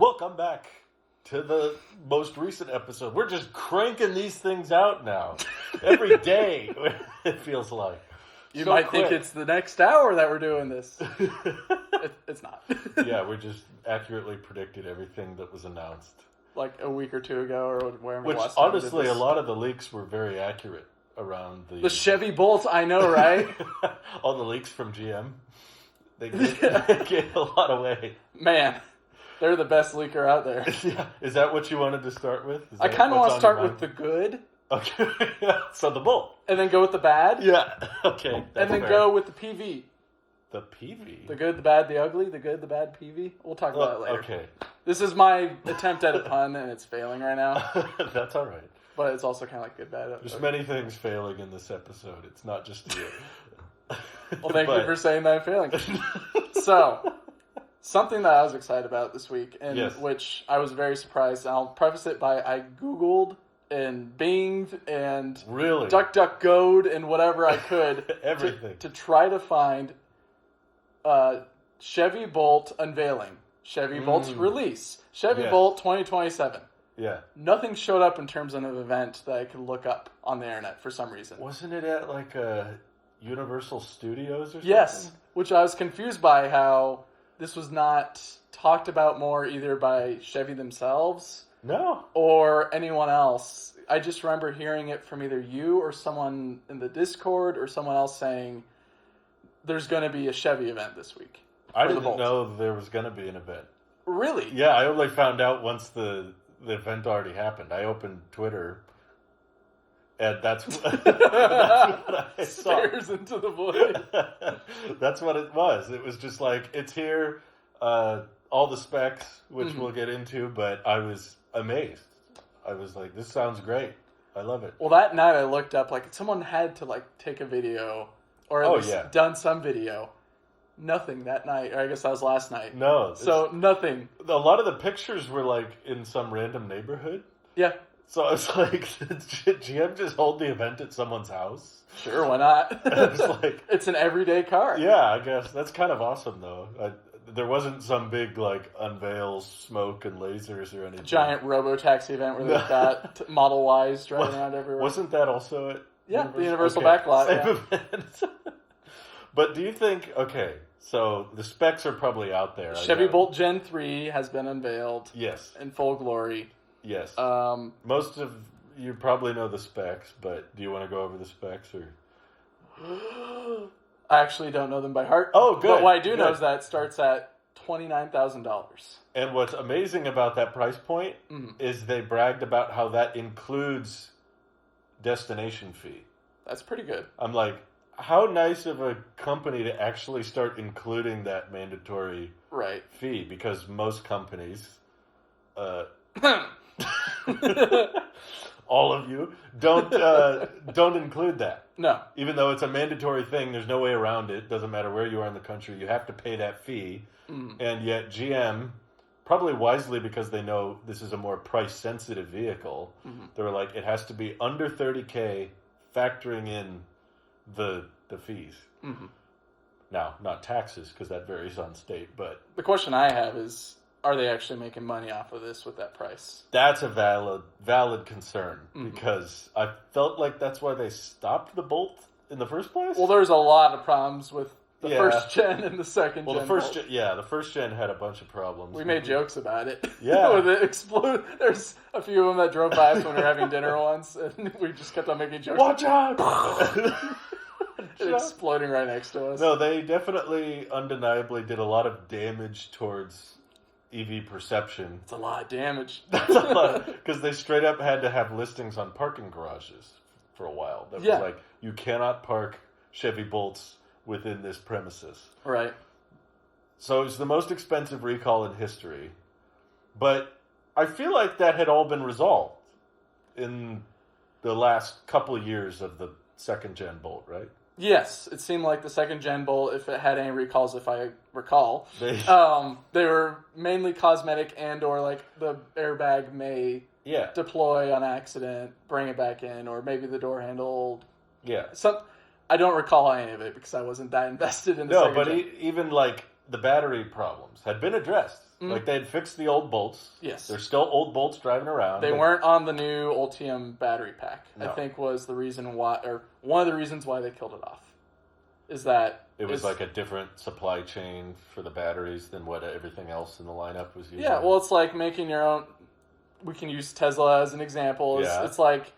Welcome back to the most recent episode. We're just cranking these things out now. Every day, it feels like. You So might quick. think it's the next hour that we're doing this. It's not. Yeah, we just accurately predicted everything that was announced. Like a week or two ago or wherever. Which, last time we did honestly, a this. lot of the leaks were very accurate around the... The Chevy Bolt, I know, right? All the leaks from GM. They gave a lot away. Man, they're the best leaker out there. Yeah. Is that what you wanted to start with? I kind of want to start with the good. Okay. So the Bolt. And then go with the bad. Yeah. Okay. And then go with the PV. The PV? The good, the bad, the ugly, the good, the bad PV. We'll talk about it later. Okay. This is my attempt at a pun, and it's failing right now. That's all right. But it's also kind of like good, bad. There's many things failing in this episode. It's not just you. Well, thank you for saying that I'm failing. So, something that I was excited about this week, and Yes. which I was very surprised, and I'll preface it by I Googled and Binged and Really? DuckDuckGo'd and whatever I could Everything. to try to find Chevy Bolt unveiling, Chevy Bolt release, Chevy Yes. Bolt 2027. Yeah. Nothing showed up in terms of an event that I could look up on the internet for some reason. Wasn't it at like Universal Studios or something? Yes, which I was confused by how this was not talked about more either by Chevy themselves No. or anyone else. I just remember hearing it from either you or someone in the Discord or someone else saying there's going to be a Chevy event this week. I for the didn't Bolt. know there was going to be an event. Really? Yeah, I only found out once the event already happened. I opened Twitter, and that's what I saw. Stares into the void. That's what it was. It was just like, it's here, all the specs, which we'll get into, but I was amazed. I was like, this sounds great. I love it. Well, that night I looked up, like, someone had to, like, take a video or at least done some video. Nothing that night. Or I guess that was last night. No. So, nothing. A lot of the pictures were like in some random neighborhood. Yeah. So I was like, did GM just hold the event at someone's house? Sure, why not? It's like, it's an everyday car. yeah, I guess. That's kind of awesome, though. There wasn't some big, like, unveil smoke and lasers or anything. Giant robo-taxi event where they've got Model Ys driving around everywhere. Wasn't that also at Yeah, the Universal Backlot. Same Yeah. event. But do you think, okay, so the specs are probably out there. Chevy Bolt Gen 3 has been unveiled Yes, in full glory. yes. Um, Most of you probably know the specs, but do you want to go over the specs or? I actually don't know them by heart. Oh, good. But what I do good. know is that it starts at $29,000. And what's amazing about that price point is they bragged about how that includes destination fee. That's pretty good. I'm like, how nice of a company to actually start including that mandatory Right. fee, because most companies, all of you, don't include that. No. Even though it's a mandatory thing, there's no way around it. Doesn't matter where you are in the country, you have to pay that fee. And yet GM, probably wisely because they know this is a more price-sensitive vehicle, they were like, it has to be under $30K, factoring in the fees. Now, not taxes, because that varies on state, but The question I have is, are they actually making money off of this with that price? that's a valid concern, because I felt like that's why they stopped the Bolt in the first place. Well, there's a lot of problems with the Yeah. first gen and the second gen. Well, the first Bolt. gen, the first gen had a bunch of problems. We made jokes about it. Yeah. With it explode. There's a few of them that drove by us when we were having dinner once, and we just kept on making jokes. Watch out! It exploding right next to us. No, they definitely, undeniably did a lot of damage towards EV perception. It's a lot of damage. Because they straight up had to have listings on parking garages for a while. That was like, you cannot park Chevy Bolts within this premises. Right. So it's the most expensive recall in history. But I feel like that had all been resolved in the last couple of years of the second gen Bolt, right? Yes, it seemed like the second gen Bolt, if it had any recalls, if I recall, They were mainly cosmetic and or like the airbag may deploy on accident, bring it back in, or maybe the door handle. Yeah. I don't recall any of it because I wasn't that invested in the second gen. Even like the battery problems had been addressed. Like, they had fixed the old bolts. Yes. There's still old bolts driving around. They weren't on the new Ultium battery pack, No. I think was the reason why, or one of the reasons why they killed it off. Is that it was like a different supply chain for the batteries than what everything else in the lineup was using. Yeah, well, it's like making your own. We can use Tesla as an example. It's like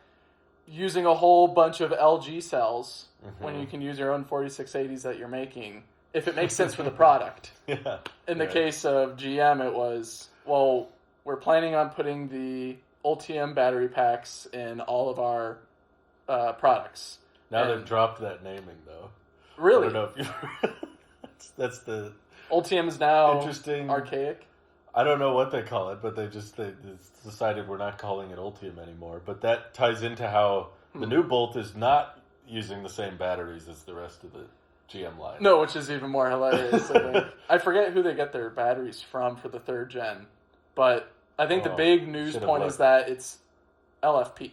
using a whole bunch of LG cells when you can use your own 4680s that you're making, if it makes sense for the product. Yeah. In the case of GM, it was, well, we're planning on putting the Ultium battery packs in all of our products. Now they've dropped that naming, though. Really? I don't know if you. That's the Ultium is now interesting. archaic. I don't know what they call it, but they decided we're not calling it Ultium anymore. But that ties into how the new Bolt is not using the same batteries as the rest of the GM line. No, which is even more hilarious. I forget who they get their batteries from for the 3rd gen, but I think the big news point is that it's LFP.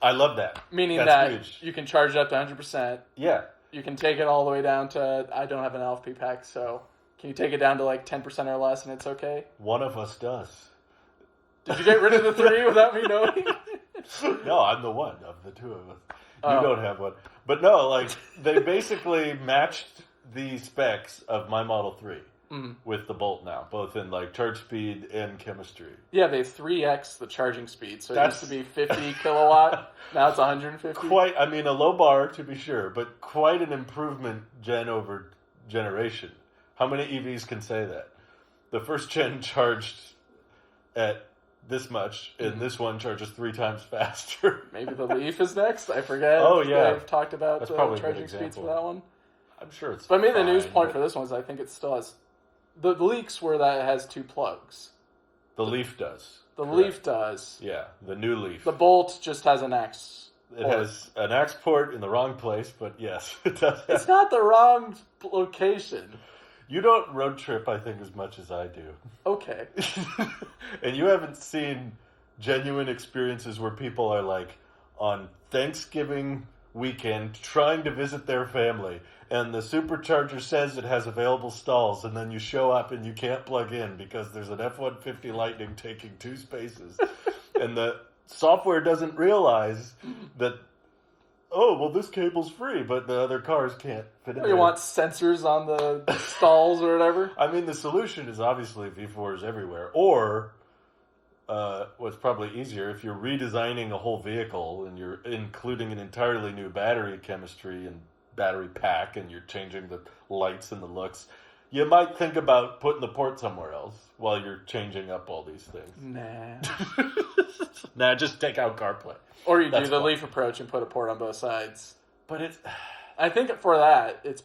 I love that. Meaning That's that huge. you can charge it up to 100%. Yeah. You can take it all the way down to, I don't have an LFP pack, so can you take it down to like 10% or less and it's okay? One of us does. Did you get rid of the 3 without me knowing? No, I'm the one of the two of us. You don't have one. But no, like, they basically matched the specs of my Model 3 with the Bolt now, both in, like, charge speed and chemistry. Yeah, they 3x the charging speed. So it used to be 50 kilowatt, now it's 150. Quite, I mean, a low bar, to be sure, but quite an improvement gen over generation. How many EVs can say that? The first gen charged at this much, and this one charges 3 times faster. Maybe the Leaf is next. I forget. Oh, yeah. They've talked about That's the probably a good charging speeds for example. that one. I'm sure it's But maybe the news fine, point but for this one is I think it still has... The leaks were that it has 2 plugs. the Leaf does. The Correct. Leaf does. Yeah, the new Leaf. The Bolt just has an X. It has an AX port in the wrong place, but yes, it does. It's not the wrong location. You don't road trip, I think, as much as I do. Okay. And you haven't seen genuine experiences where people are, like, on Thanksgiving weekend trying to visit their family, and the supercharger says it has available stalls, and then you show up and you can't plug in because there's an F-150 Lightning taking 2 spaces. And the software doesn't realize that, oh, well, this cable's free, but the other cars can't fit in there. You want sensors on the stalls or whatever? I mean, the solution is obviously V4s everywhere. Or, what's probably easier, if you're redesigning a whole vehicle and you're including an entirely new battery chemistry and battery pack and you're changing the lights and the looks, you might think about putting the port somewhere else while you're changing up all these things. Nah. Nah, just take out CarPlay. Or you do That's the fine. Leaf approach and put a port on both sides. But it's... I think for that, it's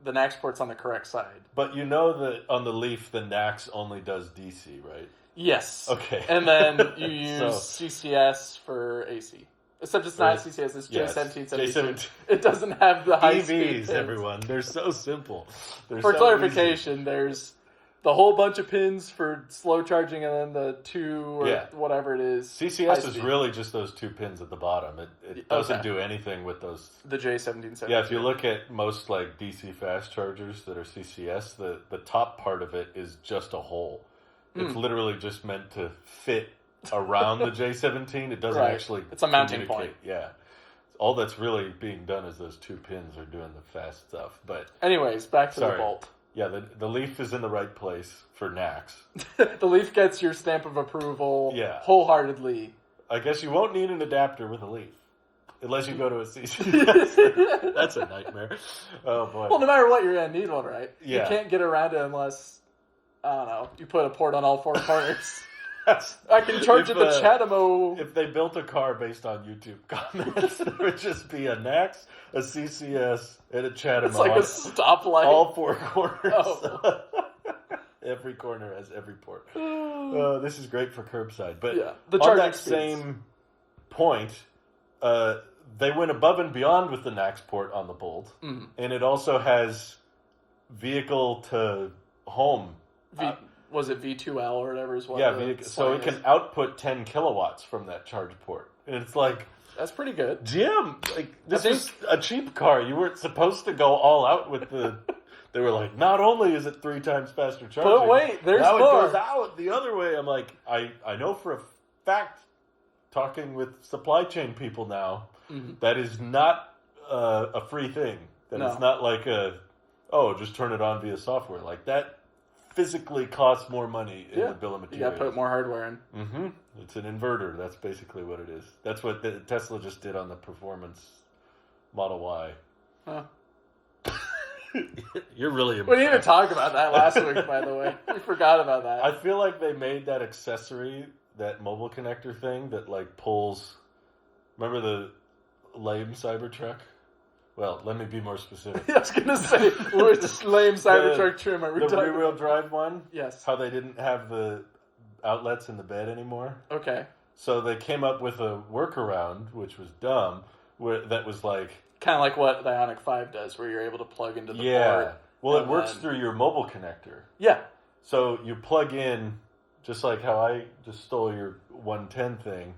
the NAX port's on the correct side. But you know that on the Leaf, the NAX only does DC, right? Yes. Okay. And then you use So- CCS for AC. Except it's not CCS, it's Yes. J1772. J17. It doesn't have the high speed EVs, pins. everyone. They're so simple. They're For so clarification, there's the whole bunch of pins for slow charging and then the 2 or whatever it is. easy. CCS is really just those 2 pins at the bottom. It doesn't do anything with those. The J1772. Yeah, if you look at most like DC fast chargers that are CCS, the top part of it is just a hole. It's literally just meant to fit around the J17. It doesn't actually It's a mounting communicate. point. Yeah. All that's really being done is those 2 pins are doing the fast stuff. But anyways, back to the Sorry. Bolt. yeah, the Leaf is in the right place for NAX. The Leaf gets your stamp of approval wholeheartedly. I guess you won't need an adapter with a Leaf. Unless you go to a CCS. That's a nightmare. Oh, boy. Well, no matter what, you're going to need one, right? Yeah. You can't get around it unless, I don't know, you put a port on all 4 corners. I can charge it to Chatamo. If they built a car based on YouTube comments, there would just be a NAX, a CCS, and a Chatamo. It's like a stoplight. All 4 corners. Oh. Every corner has every port. This is great for curbside. But the on charging that speeds. same point, they went above and beyond with the NAX port on the Bolt. And it also has vehicle to home. Was it V2L or whatever is what? Yeah, so it can output 10 kilowatts from that charge port. And it's like, that's pretty good. Jim, like, this is a cheap car. You weren't supposed to go all out with the They were like, not only is it 3 times faster charging, but wait, there's now more. it goes out the other way. I'm like, I know for a fact, talking with supply chain people now, that is not a free thing. That it's not like just turn it on via software. Like that physically costs more money in the bill of materials. You got to put more hardware in. Mm-hmm. It's an inverter. That's basically what it is. That's what Tesla just did on the performance Model Y. Huh. You're really impressed. We didn't even talk about that last week, by the way. We forgot about that. I feel like they made that accessory, that mobile connector thing that like pulls. Remember the lame Cybertruck? Well, let me be more specific. I was gonna say, which lame Cybertruck trim are we talking about? The rear-wheel drive one? Yes. How they didn't have the outlets in the bed anymore? Okay. So they came up with a workaround, which was dumb, that was like... Kind of like what the Ioniq 5 does, where you're able to plug into the port. Yeah. Well, it works through your mobile connector. Yeah. So you plug in, just like how I just stole your 110 thing.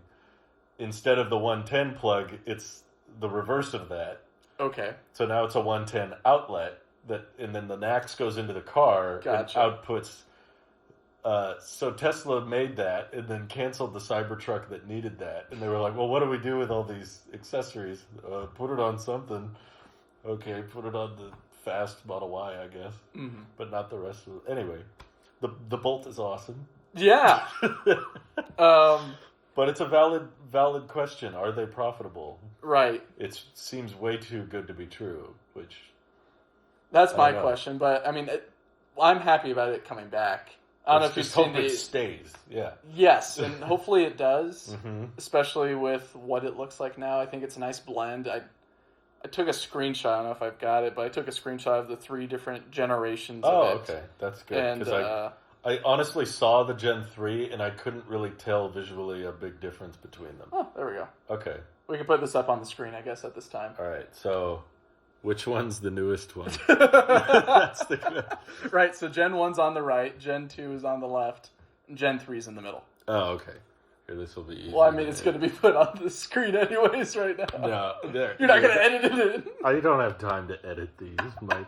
Instead of the 110 plug, it's the reverse of that. Okay. So now it's a 110 outlet, and then the NAX goes into the car and outputs... so Tesla made that and then canceled the Cybertruck that needed that. And they were like, well, what do we do with all these accessories? Put it on something. Okay, put it on the fast Model Y, I guess. Mm-hmm. But not the rest of it. Anyway, the Bolt is awesome. Yeah. But it's a valid question. Are they profitable? Right. It seems way too good to be true, which... That's my question. But, I mean, I'm happy about it coming back. I don't know if you've seen it stays. Yeah. Yes, and hopefully it does, especially with what it looks like now. I think it's a nice blend. I took a screenshot. I don't know if I've got it, but I took a screenshot of the 3 different generations of it. Oh, okay. That's good. Because I honestly saw the Gen 3, and I couldn't really tell visually a big difference between them. Oh, there we go. Okay. We can put this up on the screen, I guess, at this time. All right, so... Which one's the newest one? That's the... Right, so Gen 1's on the right, Gen 2 is on the left, and Gen 3 is in the middle. Oh, okay. Here, this will be easy. Well, I mean, it's going to be put on the screen anyways right now. No. You're not going to edit it in. I don't have time to edit these, Mike.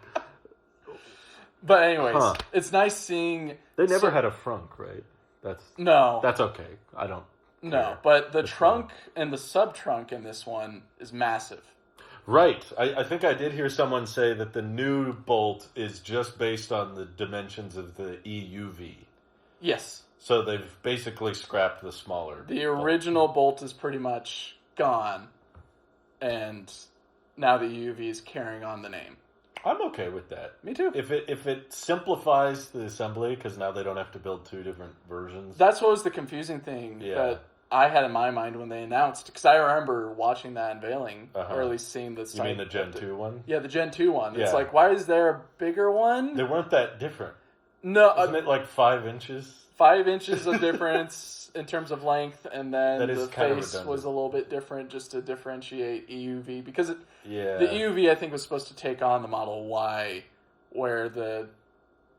But anyways, it's nice seeing... They never had a frunk, right? No. That's okay. I don't care. No, but the trunk and the sub-trunk in this one is massive. Right. I think I did hear someone say that the new Bolt is just based on the dimensions of the EUV. Yes. So they've basically scrapped the smaller The original Bolt is pretty much gone, and now the EUV is carrying on the name. I'm okay with that. Me too. If it simplifies the assembly, because now they don't have to build 2 different versions. That's what was the confusing thing that I had in my mind when they announced, because I remember watching that unveiling, or at least seeing the site. You mean the Gen 2 one? Yeah, the Gen 2 one. Yeah. It's like, why is there a bigger one? They weren't that different. No. Isn't it like 5 inches? 5 inches of difference in terms of length, and then the face was a little bit different just to differentiate EUV. Because the EUV, I think, was supposed to take on the Model Y, where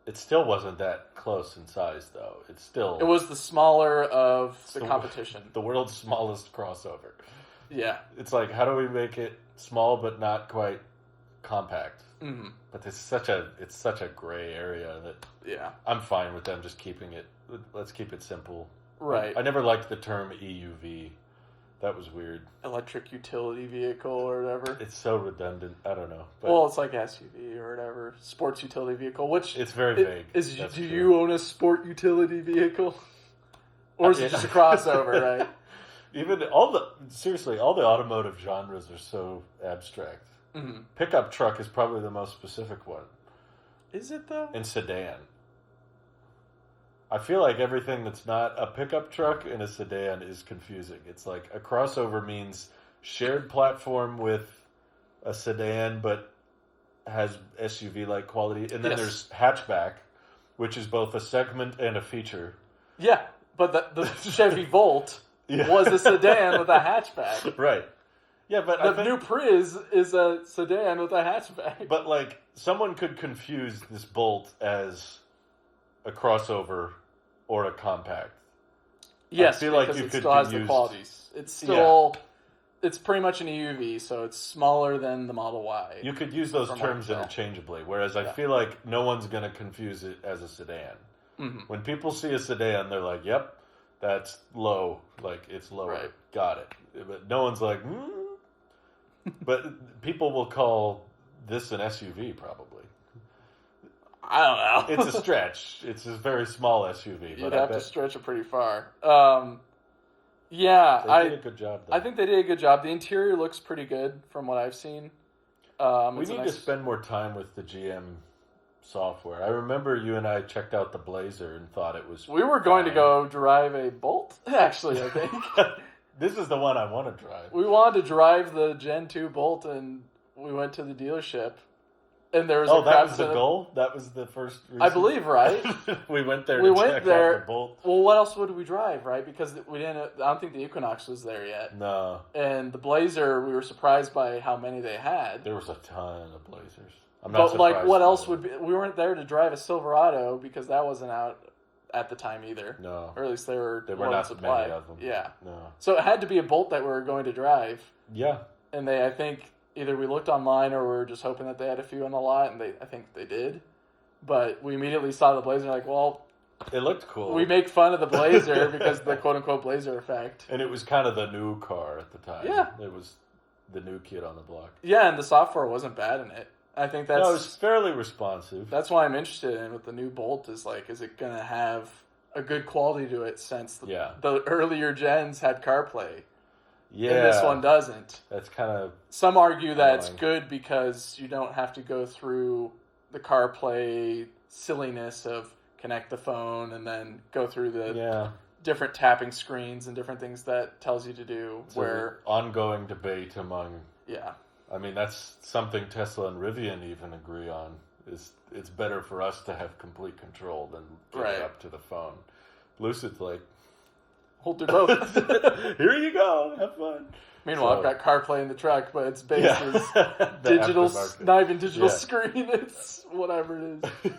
It still wasn't that close in size, though. It was the smaller of the competition. The world's smallest crossover. Yeah. It's like, how do we make it small but not quite compact? Mm-hmm. But it's such a gray area that I'm fine with them just keeping it. Let's keep it simple. Right. I never liked the term EUV. That was weird. Electric utility vehicle or whatever. It's so redundant. I don't know. But well, it's like SUV or whatever. Sports utility vehicle. Which it's very vague. Do you own a sport utility vehicle? Or is it just a crossover, right? Even all the automotive genres are so abstract. Mm-hmm. Pickup truck is probably the most specific one. Is it though? And sedan. I feel like everything that's not a pickup truck and a sedan is confusing. It's like a crossover means shared platform with a sedan but has SUV-like quality. And then there's hatchback, which is both a segment and a feature. Yeah, but the Chevy Volt was a sedan with a hatchback. Right. Yeah, but the new Prius is a sedan with a hatchback. But like, someone could confuse this Bolt as a crossover or a compact. Yes, I feel like because you it could still has the qualities. It's still It's pretty much an EUV, so it's smaller than the Model Y. You could use those terms interchangeably, whereas I feel like no one's going to confuse it as a sedan. Mm-hmm. When people see a sedan, they're like, yep, that's low. Like, it's lower. Right. Got it. But no one's like, But people will call this an SUV, probably. I don't know. It's a stretch. It's a very small SUV. You'd have to stretch it pretty far. Yeah, they did a good job, though. I think they did a good job. The interior looks pretty good from what I've seen. We need to spend more time with the GM software. I remember you and I checked out the Blazer and thought it was... We were going to go drive a Bolt, actually, I think. This is the one I want to drive. We wanted to drive the Gen 2 Bolt, and we went to the dealership. And there was that was the goal? That was the first reason? I believe, right? We went there to check out the Bolt. Well, what else would we drive, right? Because we didn't. I don't think the Equinox was there yet. No. And the Blazer, we were surprised by how many they had. There was a ton of Blazers. I'm not surprised. But, what else would be... We weren't there to drive a Silverado because that wasn't out at the time either. No. Or at least they were not supplied. Many of them. Yeah. No. So it had to be a Bolt that we were going to drive. Yeah. And I think... Either we looked online or we were just hoping that they had a few on the lot, and I think they did. But we immediately saw the Blazer, like, well... It looked cool. We make fun of the Blazer because of the quote-unquote Blazer effect. And it was kind of the new car at the time. Yeah. It was the new kid on the block. Yeah, and the software wasn't bad in it. I think that's... No, it was fairly responsive. That's why I'm interested in with the new Bolt is, like, is it going to have a good quality to it since the earlier gens had CarPlay? Yeah. And this one doesn't. That's kind of... Some argue that it's good because you don't have to go through the CarPlay silliness of connect the phone and then go through the different tapping screens and different things that tells you to do. It's where ongoing debate among... Yeah. I mean, that's something Tesla and Rivian even agree on. Is it's better for us to have complete control than get it up to the phone. Lucid's like... We'll do both. Here you go. Have fun. Meanwhile, I've got CarPlay in the truck, but its base is digital, not even digital screen. It's whatever it is.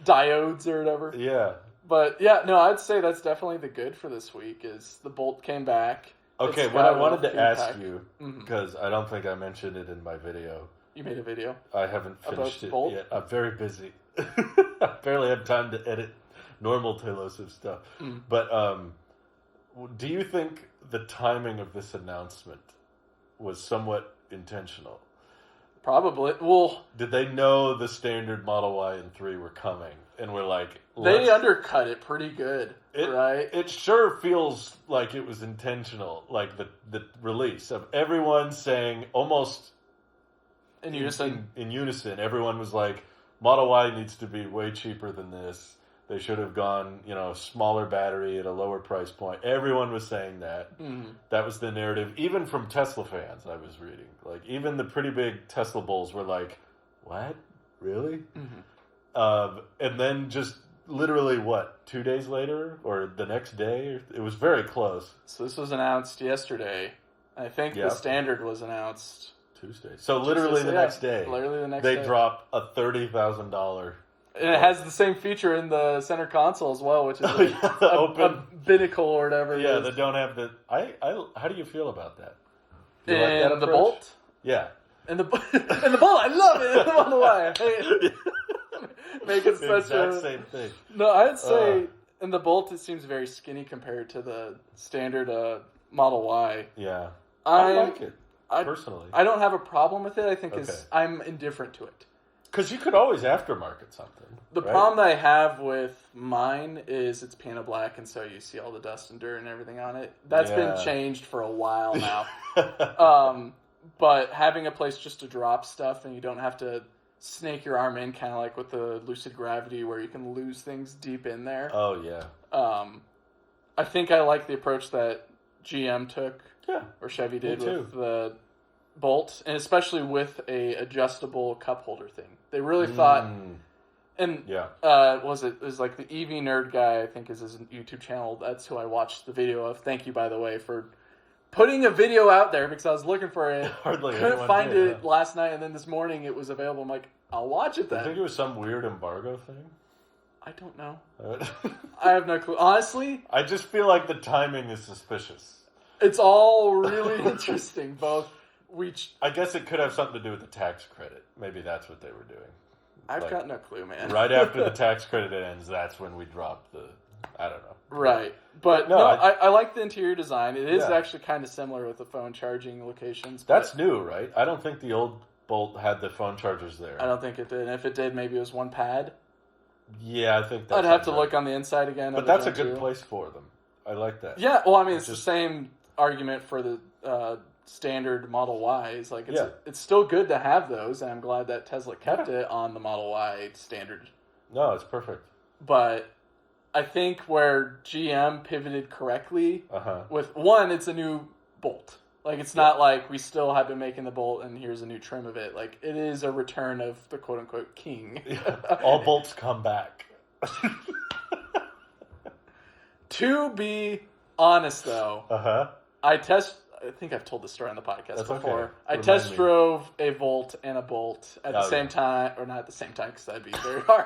Diodes or whatever. Yeah. But yeah, no, I'd say that's definitely the good for this week is the Bolt came back. Okay, what I wanted to ask you, because I don't think I mentioned it in my video. You made a video? I haven't finished it Bolt? yet. I'm very busy. I barely have time to edit normal Tailosive stuff. But, do you think the timing of this announcement was somewhat intentional? Probably. Well, did they know the standard Model Y and 3 were coming? And we're like... They undercut it pretty good, right? It sure feels like it was intentional, like the release of everyone saying almost... In unison. In unison. Everyone was like, Model Y needs to be way cheaper than this. They should have gone, smaller battery at a lower price point. Everyone was saying that. Mm-hmm. That was the narrative. Even from Tesla fans, I was reading. Like, even the pretty big Tesla bulls were like, what? Really? Mm-hmm. And then just literally, 2 days later? Or the next day? It was very close. So this was announced yesterday. I think the standard was announced... Tuesday. So literally the next day. Literally the next day. They drop a $30,000... And it has the same feature in the center console as well, which is a binnacle or whatever. Yeah, they don't have the... how do you feel about that? You like that the Bolt? Yeah. And the Bolt, I love it. I don't know why. Make it such exact same thing. No, I'd say in the Bolt it seems very skinny compared to the standard Model Y. Yeah. I like it, personally. I don't have a problem with it. I think I'm indifferent to it. Because you could always aftermarket something. The problem that I have with mine is it's piano black, and so you see all the dust and dirt and everything on it. That's been changed for a while now. But having a place just to drop stuff, and you don't have to snake your arm in, kind of like with the Lucid Gravity, where you can lose things deep in there. Oh, yeah. I think I like the approach that GM took, or Chevy did with the Bolt, and especially with a adjustable cup holder thing. They really thought, and it was like the EV Nerd guy, I think is his YouTube channel. That's who I watched the video of. Thank you, by the way, for putting a video out there because I was looking for it. Couldn't find it last night, and then this morning it was available. I'm like, I'll watch it then. I think it was some weird embargo thing. I don't know. I have no clue. Honestly, I just feel like the timing is suspicious. It's all really interesting. I guess it could have something to do with the tax credit. Maybe that's what they were doing. I've got no clue, man. Right after the tax credit ends, that's when we drop the... I don't know. Right. But I like the interior design. It is actually kind of similar with the phone charging locations. That's new, right? I don't think the old Bolt had the phone chargers there. I don't think it did. And if it did, maybe it was one pad. Yeah, I think that's... I'd have to look on the inside again. But that's a good place for them. I like that. Yeah, well, I mean, it's the same argument for the standard Model Y. It's still good to have those, and I'm glad that Tesla kept it on the Model Y standard. No, it's perfect. But I think where GM pivoted correctly with one, it's a new Bolt. Like, it's not like we still have been making the Bolt and here's a new trim of it. Like, it is a return of the quote-unquote king. All Bolts come back. To be honest, though, I think I've told this story on the podcast before. Okay. I test drove a Volt and a Bolt at the same time, or not at the same time because that'd be very hard.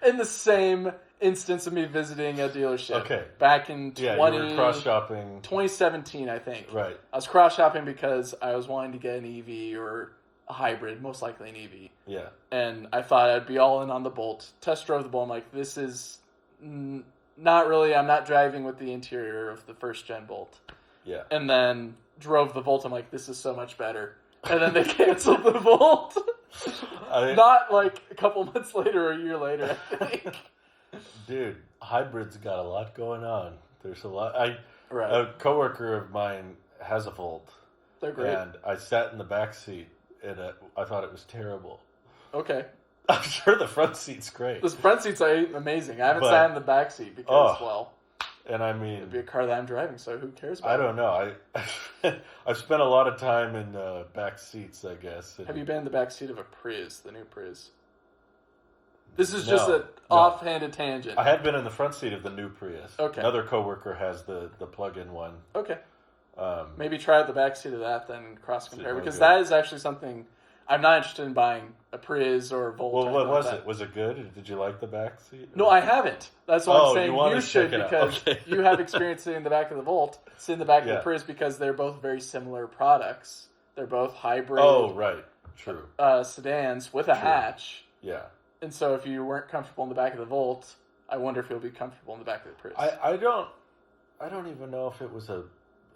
In the same instance of me visiting a dealership. Okay. Back in you were cross-shopping. 2017, I think. Right. I was cross-shopping because I was wanting to get an EV or a hybrid, most likely an EV. Yeah. And I thought I'd be all in on the Bolt. Test drove the Bolt. I'm like, this is not really, I'm not driving with the interior of the first-gen Bolt. Yeah. And then drove the Volt. I'm like, this is so much better. And then they canceled the Volt. Not like a couple months later or a year later, I think. Dude, hybrids got a lot going on. There's a lot. A coworker of mine has a Volt. They're great. And I sat in the back seat, and I thought it was terrible. Okay. I'm sure the front seat's great. The front seat's amazing. I haven't sat in the back seat because, and I mean, it'd be a car that I'm driving, so who cares about it? I don't know. I've spent a lot of time in back seats, I guess. Have you been in the back seat of a Prius, the new Prius? This is just an offhanded tangent. I had been in the front seat of the new Prius. Okay. Another coworker has the plug-in one. Okay. Maybe try out the back seat of that, then cross-compare, because that is actually something... I'm not interested in buying a Prius or a Volt. Well, what was it? Was it good? Did you like the back seat? No, I haven't. That's what I'm saying. You should, because okay. you have experience sitting in the back of the Volt, sit in the back of the Prius, because they're both very similar products. They're both hybrid. Oh, right. True. Sedans with a hatch. Yeah. And so if you weren't comfortable in the back of the Volt, I wonder if you'll be comfortable in the back of the Prius. I don't even know if it was a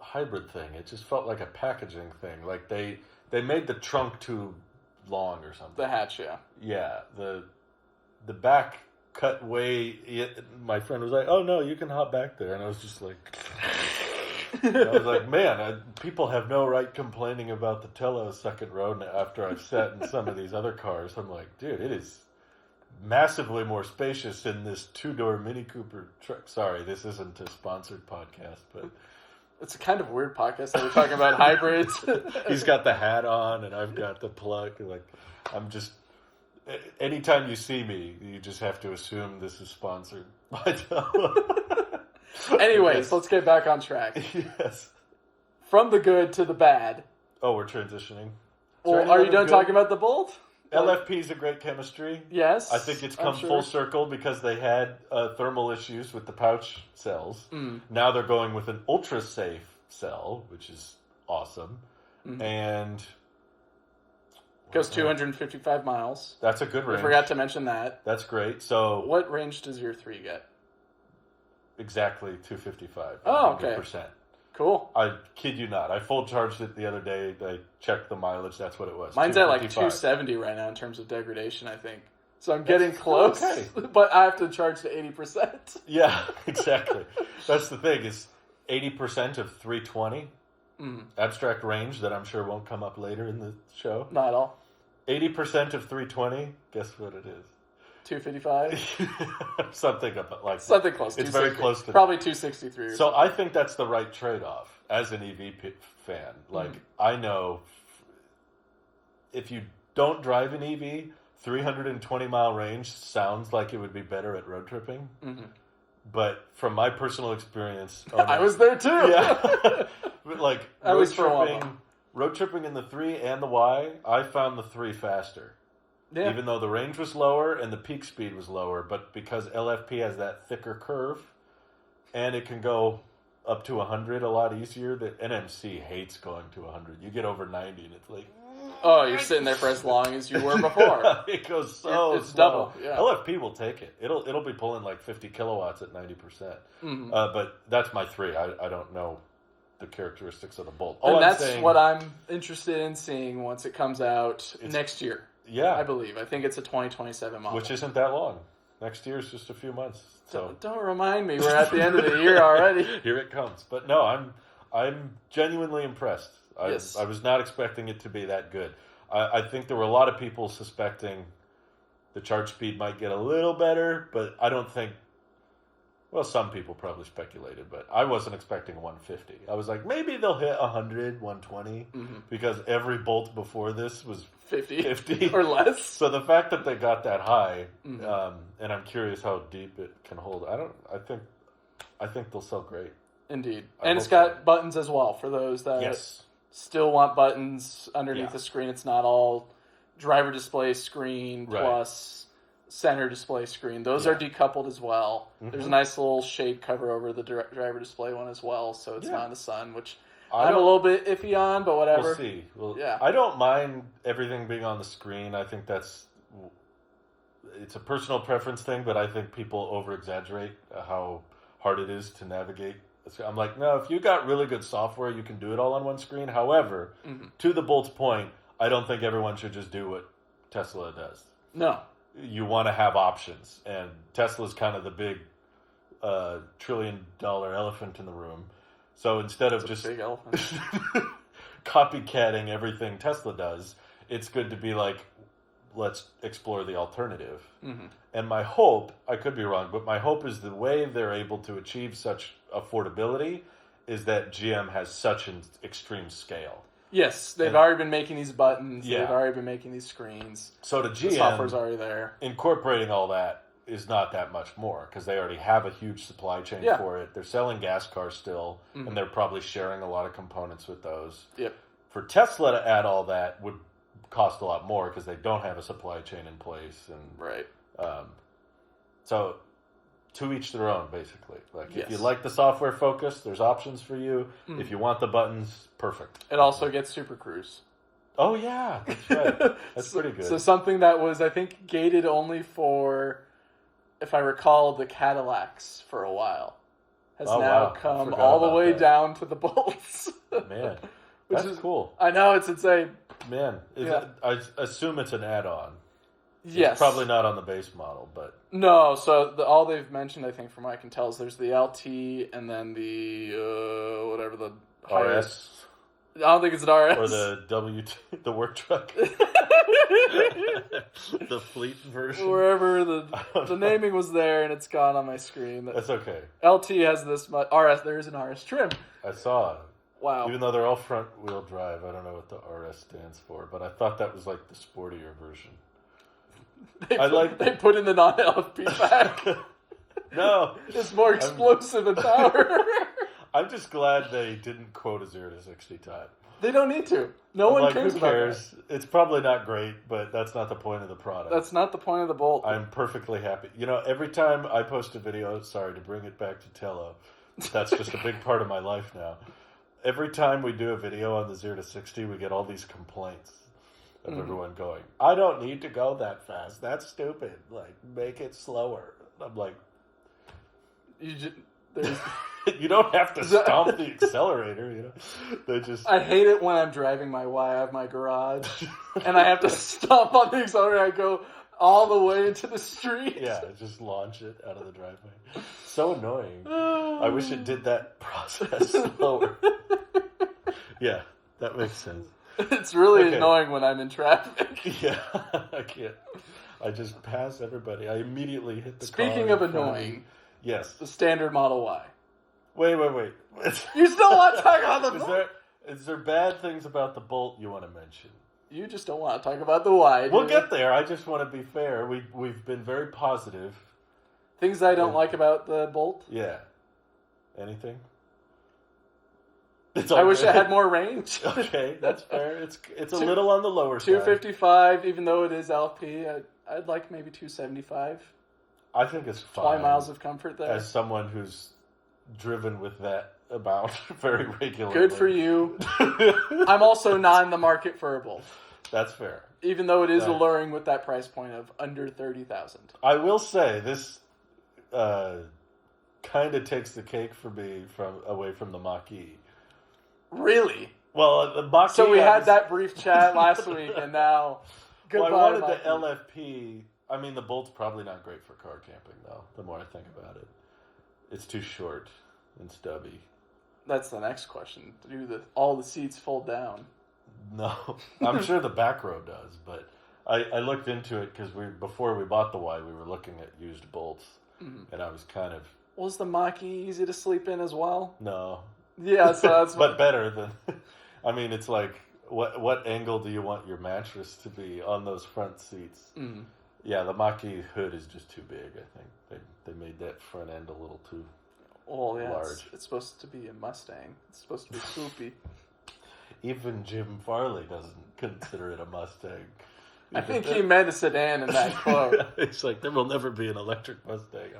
hybrid thing. It just felt like a packaging thing. Like they made the trunk too long or something. The hatch, yeah. Yeah, the back cut way. My friend was like, "Oh no, you can hop back there," and I was just like, I was like, man, people have no right complaining about the Telos second row after I've sat in some of these other cars. I'm like, dude, it is massively more spacious in this 2-door Mini Cooper truck. Sorry, this isn't a sponsored podcast, but. It's a kind of weird podcast that we're talking about hybrids. He's got the hat on, and I've got the plug. Like, I'm just... Anytime you see me, you just have to assume this is sponsored by Anyways, let's get back on track. Yes. From the good to the bad. Oh, we're transitioning. Well, are you done talking about the Bolt? LFP is a great chemistry. Yes. I think it's come full circle because they had thermal issues with the pouch cells. Now they're going with an ultra-safe cell, which is awesome. And... goes 255 miles. That's a good range. I forgot to mention that. That's great. So... what range does your 3 get? Exactly 255. Oh, okay. 100%. Cool. I kid you not. I full charged it the other day. I checked the mileage. That's what it was. Mine's at like 270 right now in terms of degradation, I think. So I'm getting close. Okay. But I have to charge to 80%. Yeah, exactly. That's the thing. Is 80% of 320 abstract range that I'm sure won't come up later in the show. Not at all. 80% of 320. Guess what it is? 255? Something like something close. It's very close to probably 263. So I think that's the right trade-off as an EV fan. Like I know if you don't drive an EV, 320-mile range sounds like it would be better at road tripping. But from my personal experience, I was there too. Yeah, but like road tripping in the 3 and the Y, I found the 3 faster. Yeah. Even though the range was lower and the peak speed was lower, but because LFP has that thicker curve, and it can go up to 100 a lot easier. The NMC hates going to 100. You get over 90 and it's like... Oh, you're sitting there for as long as you were before. It goes so It's slow. double. Yeah. LFP will take it. It'll be pulling like 50 kilowatts at 90%. But that's my 3. I don't know the characteristics of the Bolt. And that's what I'm interested in seeing once it comes out next year. Yeah. I believe. I think it's a 2027 model. Which isn't that long. Next year is just a few months. So don't remind me. We're at the end of the year already. Here it comes. But no, I'm genuinely impressed. I was not expecting it to be that good. I think there were a lot of people suspecting the charge speed might get a little better, but I don't think... Well, some people probably speculated, but I wasn't expecting 150. I was like, maybe they'll hit 100, 120, because every Bolt before this was 50 or less. So the fact that they got that high, and I'm curious how deep it can hold. I think they'll sell great. Indeed, and it's got buttons as well for those that still want buttons underneath the screen. It's not all driver display screen plus center display screen. Those are decoupled as well. There's a nice little shade cover over the driver display one as well, so it's not in the sun, which I'm a little bit iffy on, but whatever. We'll see. I don't mind everything being on the screen. I think it's a personal preference thing, but I think people over-exaggerate how hard it is to navigate. I'm like, no, if you got really good software, you can do it all on one screen. However, to the Bolt's point, I don't think everyone should just do what Tesla does. No. You want to have options, and Tesla's kind of the big $1 trillion elephant in the room. So instead of just big elephant. copycatting everything Tesla does, it's good to be like, let's explore the alternative. And my hope, I could be wrong, but my hope is the way they're able to achieve such affordability is that GM has such an extreme scale. Yes, they've already been making these buttons. They've already been making these screens. So to GM, the software's already there. Incorporating all that is not that much more because they already have a huge supply chain for it. They're selling gas cars still, and they're probably sharing a lot of components with those. For Tesla to add all that would cost a lot more because they don't have a supply chain in place. And so to each their own, basically. Like if you like the software focus, there's options for you. If you want the buttons, perfect. It also gets Super Cruise. Oh yeah, that's right. That's pretty good. So something that was, I think, gated only for, if I recall, the Cadillacs for a while, has now come all the way down to the Bolts. Man, that's cool. I know, it's insane. Man, I assume it's an add-on. Yes. It's probably not on the base model, but... No, so all they've mentioned, I think, from what I can tell, is there's the LT and then the, whatever the... RS? I don't think it's an RS. Or the WT, the work truck. The fleet version. Wherever the naming was there, and it's gone on my screen. That's okay. LT has this much... RS, there is an RS trim. I saw. Wow. Even though they're all front-wheel drive, I don't know what the RS stands for, but I thought that was like the sportier version. They put in the non-LFP pack. No. It's more explosive and power. I'm just glad they didn't quote a 0 to 60 time. They don't need to. No one cares about that. It's probably not great, but that's not the point of the product. That's not the point of the Bolt. I'm perfectly happy. You know, every time I post a video, sorry to bring it back to Tello, that's just a big part of my life now. Every time we do a video on the 0 to 60, we get all these complaints of everyone going, I don't need to go that fast. That's stupid. Like, make it slower. I'm like, you don't have to stomp the accelerator, you know. They just... I hate it when I'm driving my Y out of my garage and I have to stomp on the accelerator. I go all the way into the street. Yeah, just launch it out of the driveway. So annoying. I wish it did that process slower. Yeah, that makes sense. It's really annoying when I'm in traffic. Yeah, I can't. I just pass everybody. I immediately hit the car. Speaking of annoying, yes, the standard Model Y. Wait. You still want to talk about the Bolt? Is there bad things about the Bolt you want to mention? You just don't want to talk about the Y. We'll get there. I just want to be fair. We've been very positive. Things I don't like about the Bolt? Yeah. Anything? I wish I had more range. Okay, that's fair. It's a little on the lower side. 255, even though it is LP, I'd like maybe 275. I think it's fine. 20 miles of comfort there. As someone who's driven with that amount very regularly. Good for you. I'm also not in the market for a Bolt. That's fair. Even though it is alluring with that price point of under $30,000. I will say this kind of takes the cake for me away from the Mach-E. Really? Well, the Mach-E... So we had that brief chat last week, and now... Goodbye, well, I wanted Mach-E. the LFP... I mean, the Bolt's probably not great for car camping, though, the more I think about it. It's too short and stubby. That's the next question. Do all the seats fold down? No. I'm sure the back row does, but I looked into it because before we bought the Y, we were looking at used Bolts, and I was kind of... Was the Mach-E easy to sleep in as well? No. Yeah, so that's... But better than... I mean, it's like, what angle do you want your mattress to be on those front seats? Mm. Yeah, the Mach-E hood is just too big, I think. They made that front end a little too large. It's supposed to be a Mustang. It's supposed to be swoopy. Even Jim Farley doesn't consider it a Mustang. I think he meant a sedan in that quote. It's like, there will never be an electric Mustang.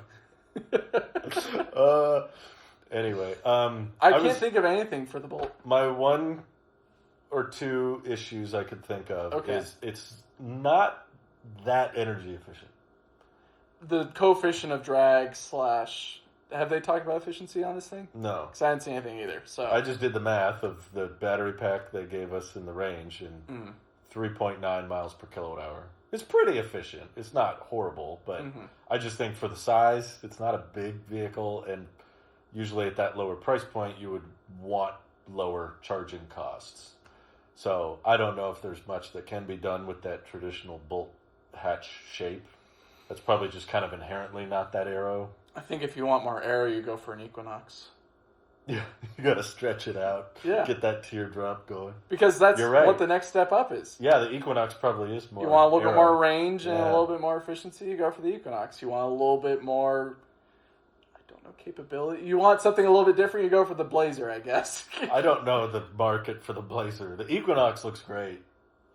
Anyway. I can't think of anything for the Bolt. My one or two issues I could think of is it's not that energy efficient. The coefficient of drag / have they talked about efficiency on this thing? No. Because I didn't see anything either. So I just did the math of the battery pack they gave us in the range, and 3.9 miles per kilowatt hour. It's pretty efficient. It's not horrible, but I just think for the size, it's not a big vehicle, and usually at that lower price point, you would want lower charging costs. So I don't know if there's much that can be done with that traditional bolt hatch shape. That's probably just kind of inherently not that aero. I think if you want more aero, you go for an Equinox. Yeah, you got to stretch it out. Yeah. Get that teardrop going. Because that's what the next step up is. Yeah, the Equinox probably is more. You want a little bit more range and a little bit more efficiency, you go for the Equinox. You want a little bit more, I don't know, capability. You want something a little bit different, you go for the Blazer, I guess. I don't know the market for the Blazer. The Equinox looks great.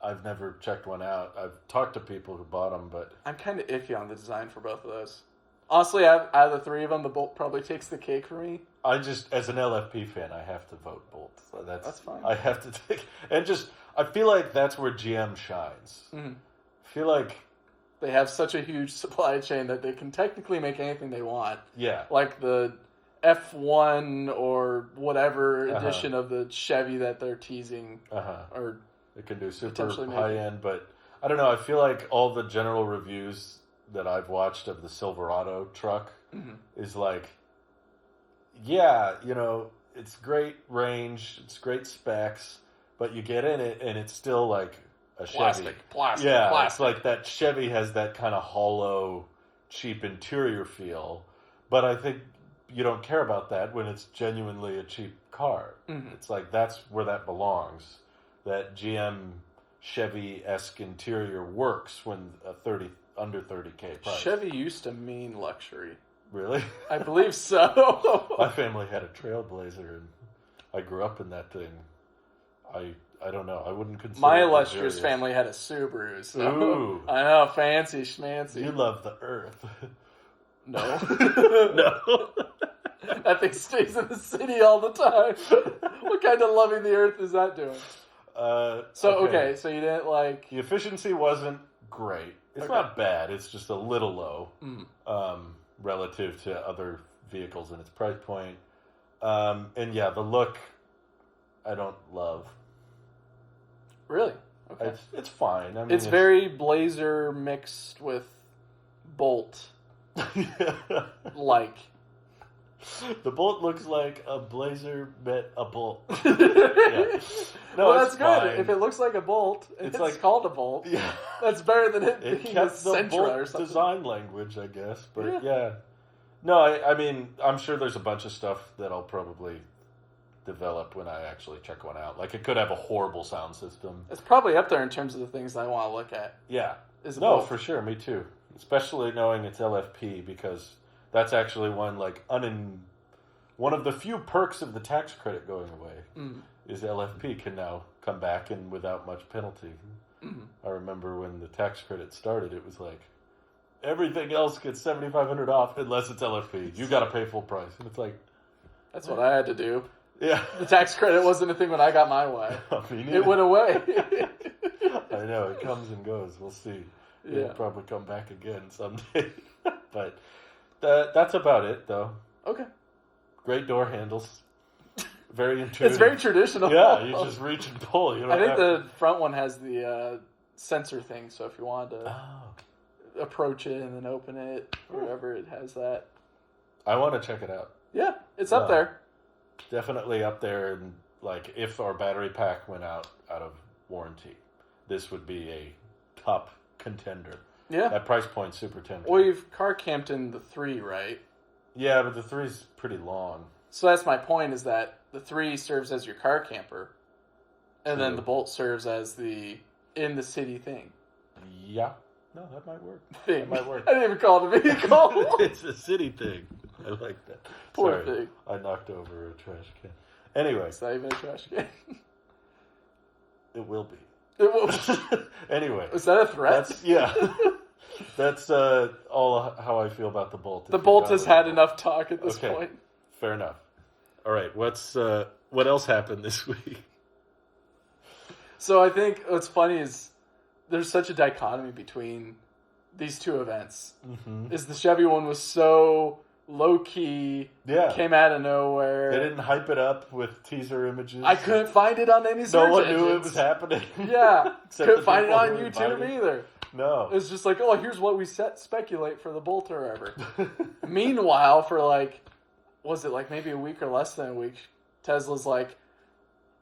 I've never checked one out. I've talked to people who bought them, but... I'm kind of iffy on the design for both of those. Honestly, out of the three of them, the Bolt probably takes the cake for me. I just, as an LFP fan, I have to vote Bolt. So that's fine. I have to take... And just, I feel like that's where GM shines. I feel like... They have such a huge supply chain that they can technically make anything they want. Yeah. Like the F1 or whatever edition of the Chevy that they're teasing. Or... It can do super high-end, but I don't know. I feel like all the general reviews that I've watched of the Silverado truck is like, yeah, you know, it's great range, it's great specs, but you get in it and it's still like a Chevy. Plastic. It's like that Chevy has that kind of hollow, cheap interior feel, but I think you don't care about that when it's genuinely a cheap car. It's like that's where that belongs. That GM Chevy-esque interior works when under 30K price. Chevy used to mean luxury. Really? I believe so. My family had a Trailblazer, and I grew up in that thing. I don't know. I wouldn't consider my it illustrious luxurious. family had a Subaru. So Ooh. I know, fancy schmancy. You love the earth. No. No. That thing stays in the city all the time. What kind of loving the earth is that doing? So you didn't like... The efficiency wasn't great. It's not bad. It's just a little low relative to other vehicles in its price point. And yeah, the look, I don't love. Really? Okay. It's fine. I mean, it's very Blazer mixed with Bolt. Like... The Bolt looks like a Blazer met a Bolt. Yeah. No, well, that's good. Fine. If it looks like a Bolt, it's like, called a Bolt. Yeah. That's better than it being a kept the Sentra Bolt or something. design language, I guess. But yeah. No, I mean, I'm sure there's a bunch of stuff that I'll probably develop when I actually check one out. Like, it could have a horrible sound system. It's probably up there in terms of the things I want to look at. Yeah. Bolt. For sure. Me too. Especially knowing it's LFP, because that's actually one of the few perks of the tax credit going away is LFP can now come back and without much penalty. I remember when the tax credit started, it was like everything else gets $7,500 off unless it's LFP. You got to pay full price, and it's like, That's what I had to do. Yeah. The tax credit wasn't a thing when I got my way. It went away. I know, it comes and goes. We'll see. Yeah. It'll probably come back again someday. But that's about it, though. Okay. Great door handles. Very intuitive. It's very traditional. Yeah, you just reach and pull. You don't I think the front one has the sensor thing, so if you wanted to approach it and then open it, or whatever, it has that. I want to check it out. Yeah, it's up there. Definitely up there, and like if our battery pack went out of warranty, this would be a top contender. Yeah. That price point, super tempting. Well, you've car camped in the 3, right? Yeah, but the 3's pretty long. So that's my point, is that the 3 serves as your car camper, and then the Bolt serves as the in-the-city thing. Yeah. No, that might work. Thing. That might work. I didn't even call it a vehicle. It's a city thing. I like that. Poor Sorry, thing. I knocked over a trash can. Anyway. It's not even a trash can. It will be. It will. Anyway. Is that a threat? That's all how I feel about the Bolt. The Bolt has had enough talk at this point. Fair enough. All right, what else happened this week? So I think what's funny is there's such a dichotomy between these two events. Mm-hmm. Is the Chevy one was so low key, came out of nowhere. They didn't hype it up with teaser images. I couldn't find it on any search No one engines. knew it was happening. Yeah, couldn't find it on YouTube either. No. It's just like, oh, here's what we speculate for the Bolt or whatever. Meanwhile, for was it maybe a week or less than a week, Tesla's like,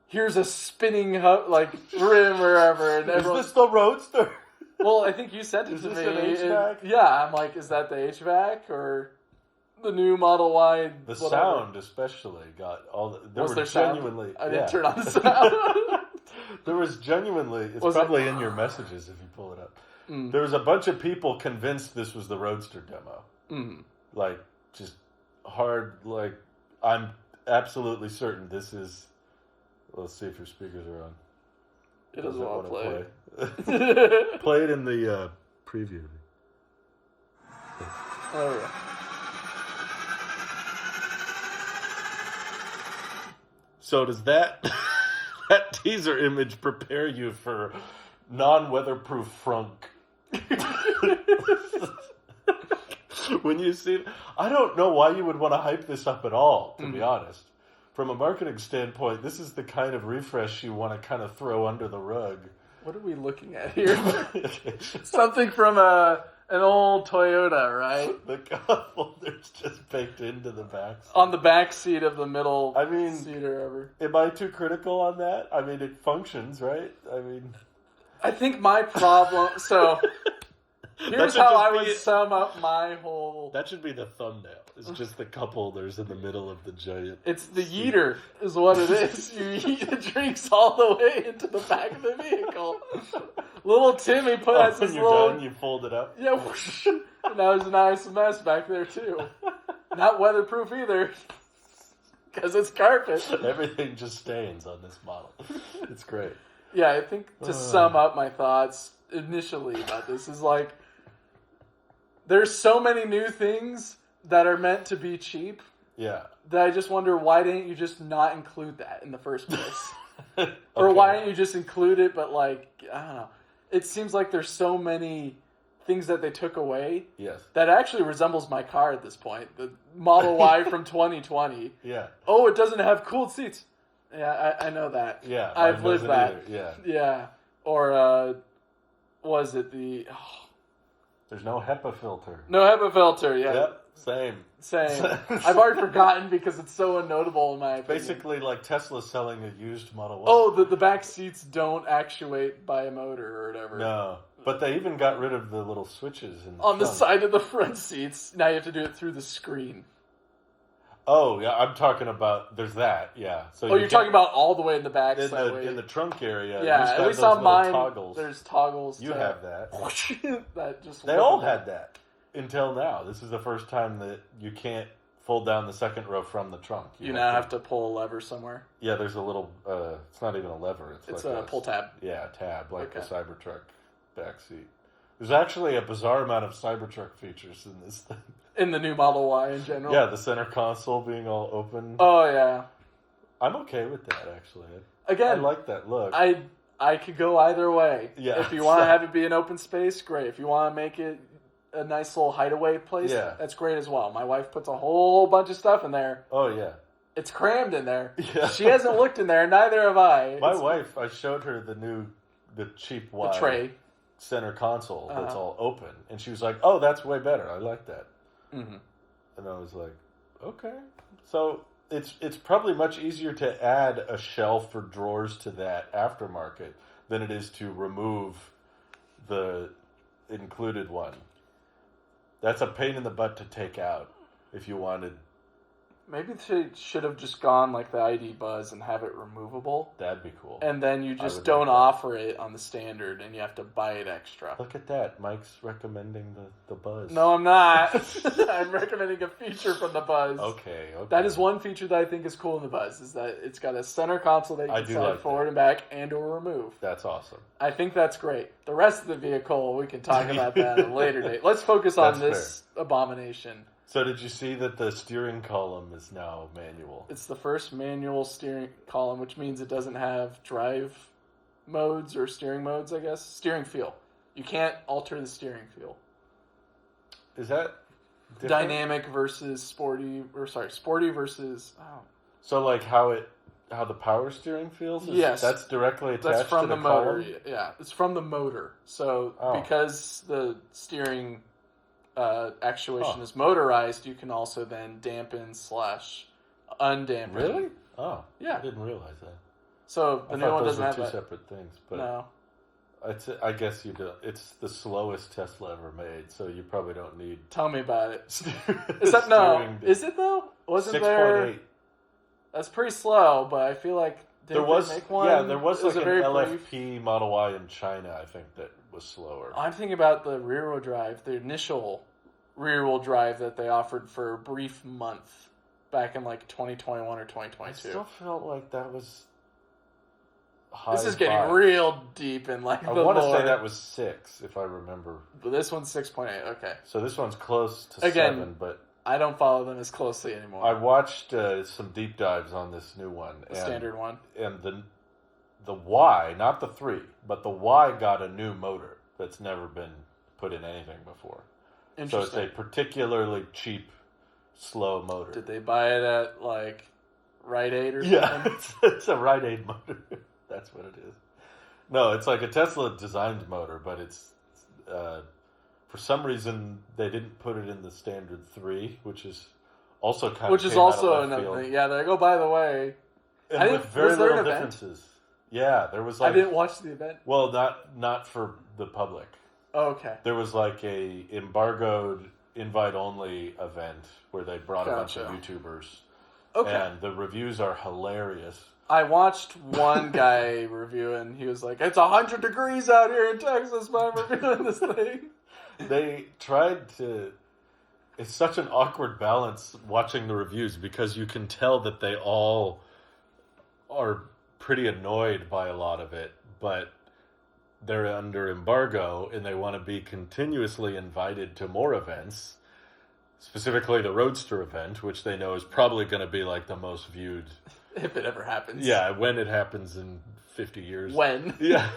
here's a spinning rim or whatever. And is this the Roadster? Well, I think you sent it to me. Is this an HVAC? Yeah, I'm like, is that the HVAC or the new Model Y? The sound especially got all the... Was there genuinely... sound? I didn't turn on the sound. There was genuinely... It's probably in your messages if you pull it up. Mm. There was a bunch of people convinced this was the Roadster demo. Mm. Just hard, I'm absolutely certain this is... Let's see if your speakers are on. It doesn't want to play. Play it in the preview. Oh, yeah. So does that teaser image prepare you for non-weatherproof frunk? When you see... I don't know why you would want to hype this up at all, to be honest. From a marketing standpoint, this is the kind of refresh you want to kind of throw under the rug. What are we looking at here? Something from an old Toyota, right? The cup holder's just baked into the back seat. On the back seat of the middle seat or whatever. Am I too critical on that? I mean, it functions, right? I think my problem... So... Here's how I would sum up my whole... That should be the thumbnail. It's just the cup holders in the middle of the giant... It's the yeeter is what it is. You eat the drinks all the way into the back of the vehicle. Little Timmy has his little... When you're done, you fold it up? Yeah, whoosh. And now there's a nice mess back there, too. Not weatherproof either. Because it's carpet. Everything just stains on this model. It's great. Yeah, I think to sum up my thoughts initially about this is there's so many new things that are meant to be cheap. Yeah. That I just wonder, why didn't you just not include that in the first place? Or why didn't you just include it, but I don't know. It seems like there's so many things that they took away. Yes. That actually resembles my car at this point. The Model Y from 2020. Yeah. Oh, it doesn't have cooled seats. Yeah, I know that. Yeah. I've lived that. Either. Yeah. Yeah. Or, was it the... There's no HEPA filter. No HEPA filter, yeah. Yep, same. I've already forgotten because it's so unnotable in my opinion. Basically like Tesla selling a used Model Y. Oh, the back seats don't actuate by a motor or whatever. No, but they even got rid of the little switches on the side of the front seats. Now you have to do it through the screen. Oh, yeah, I'm talking about, there's that, yeah. So you're talking about all the way in the back. In the trunk area. Yeah, at least on mine, toggles. There's toggles. You have that. That just they all had that until now. This is the first time that you can't fold down the second row from the trunk. You now have to pull a lever somewhere? Yeah, there's a little, it's not even a lever. It's like a pull tab. Yeah, a tab, like the Cybertruck back seat. There's actually a bizarre amount of Cybertruck features in this thing. In the new Model Y in general? Yeah, the center console being all open. Oh, yeah. I'm okay with that, actually. Again, I like that look. I could go either way. Yeah. If you want to have it be an open space, great. If you want to make it a nice little hideaway place, that's great as well. My wife puts a whole bunch of stuff in there. Oh, yeah. It's crammed in there. Yeah. She hasn't looked in there, neither have I. My wife, I showed her the cheap Y. The tray. Center console that's all open. And she was like, oh, that's way better. I like that. Mm-hmm. And I was like, okay. So it's probably much easier to add a shelf or drawers to that aftermarket than it is to remove the included one. That's a pain in the butt to take out if you wanted. Maybe they should have just gone like the ID Buzz and have it removable. That'd be cool. And then you just don't offer it on the standard and you have to buy it extra. Look at that. Mike's recommending the Buzz. No, I'm not. I'm recommending a feature from the Buzz. Okay. That is one feature that I think is cool in the Buzz, is that it's got a center console that you can slide forward and back and or remove. That's awesome. I think that's great. The rest of the vehicle, we can talk about that at a later date. Let's focus on this abomination. So did you see that the steering column is now manual? It's the first manual steering column, which means it doesn't have drive modes or steering modes, I guess. Steering feel. You can't alter the steering feel. Is that different? Dynamic versus sporty, sporty versus... Oh. So like how the power steering feels? Yes. That's directly attached That's from to the motor. column? Yeah, it's from the motor. So because the steering... actuation is motorized, you can also then dampen / undampen. Really? Oh, yeah. I didn't realize that. So the new one doesn't have two that. separate things, but no. I guess you do. It's the slowest Tesla ever made, so you probably don't need. Tell me about it. Is that no? Is it though? Wasn't there? 6.8. That's pretty slow, but I feel like there was make one? Yeah, there was like an LFP brief... Model Y in China, I think, that was slower. I'm thinking about the rear-wheel drive, the initial rear-wheel drive that they offered for a brief month back in like 2021 or 2022. I still felt like that was high. This is getting real deep in like I want to say that was 6, if I remember. But this one's 6.8. Okay. So this one's close to 7, but I don't follow them as closely anymore. I watched some deep dives on this new one, the standard one, and the Y, not the 3, but the Y got a new motor that's never been put in anything before. So it's a particularly cheap, slow motor. Did they buy it at like Rite Aid or something? Yeah, it's a Rite Aid motor. That's what it is. No, it's like a Tesla designed motor, but it's for some reason they didn't put it in the standard 3, which is also kind of another thing. Yeah, they go, by the way, and with very little differences. Yeah, there was like I didn't watch the event. Well, not for the public. Oh, okay. There was like a embargoed invite-only event where they brought a bunch of YouTubers. Okay. And the reviews are hilarious. I watched one guy review and he was like, it's 100 degrees out here in Texas, but I'm reviewing this thing. They tried to... It's such an awkward balance watching the reviews because you can tell that they all are pretty annoyed by a lot of it, but they're under embargo and they want to be continuously invited to more events, specifically the Roadster event, which they know is probably going to be like the most viewed. If it ever happens. Yeah, when it happens in 50 years. When. Yeah.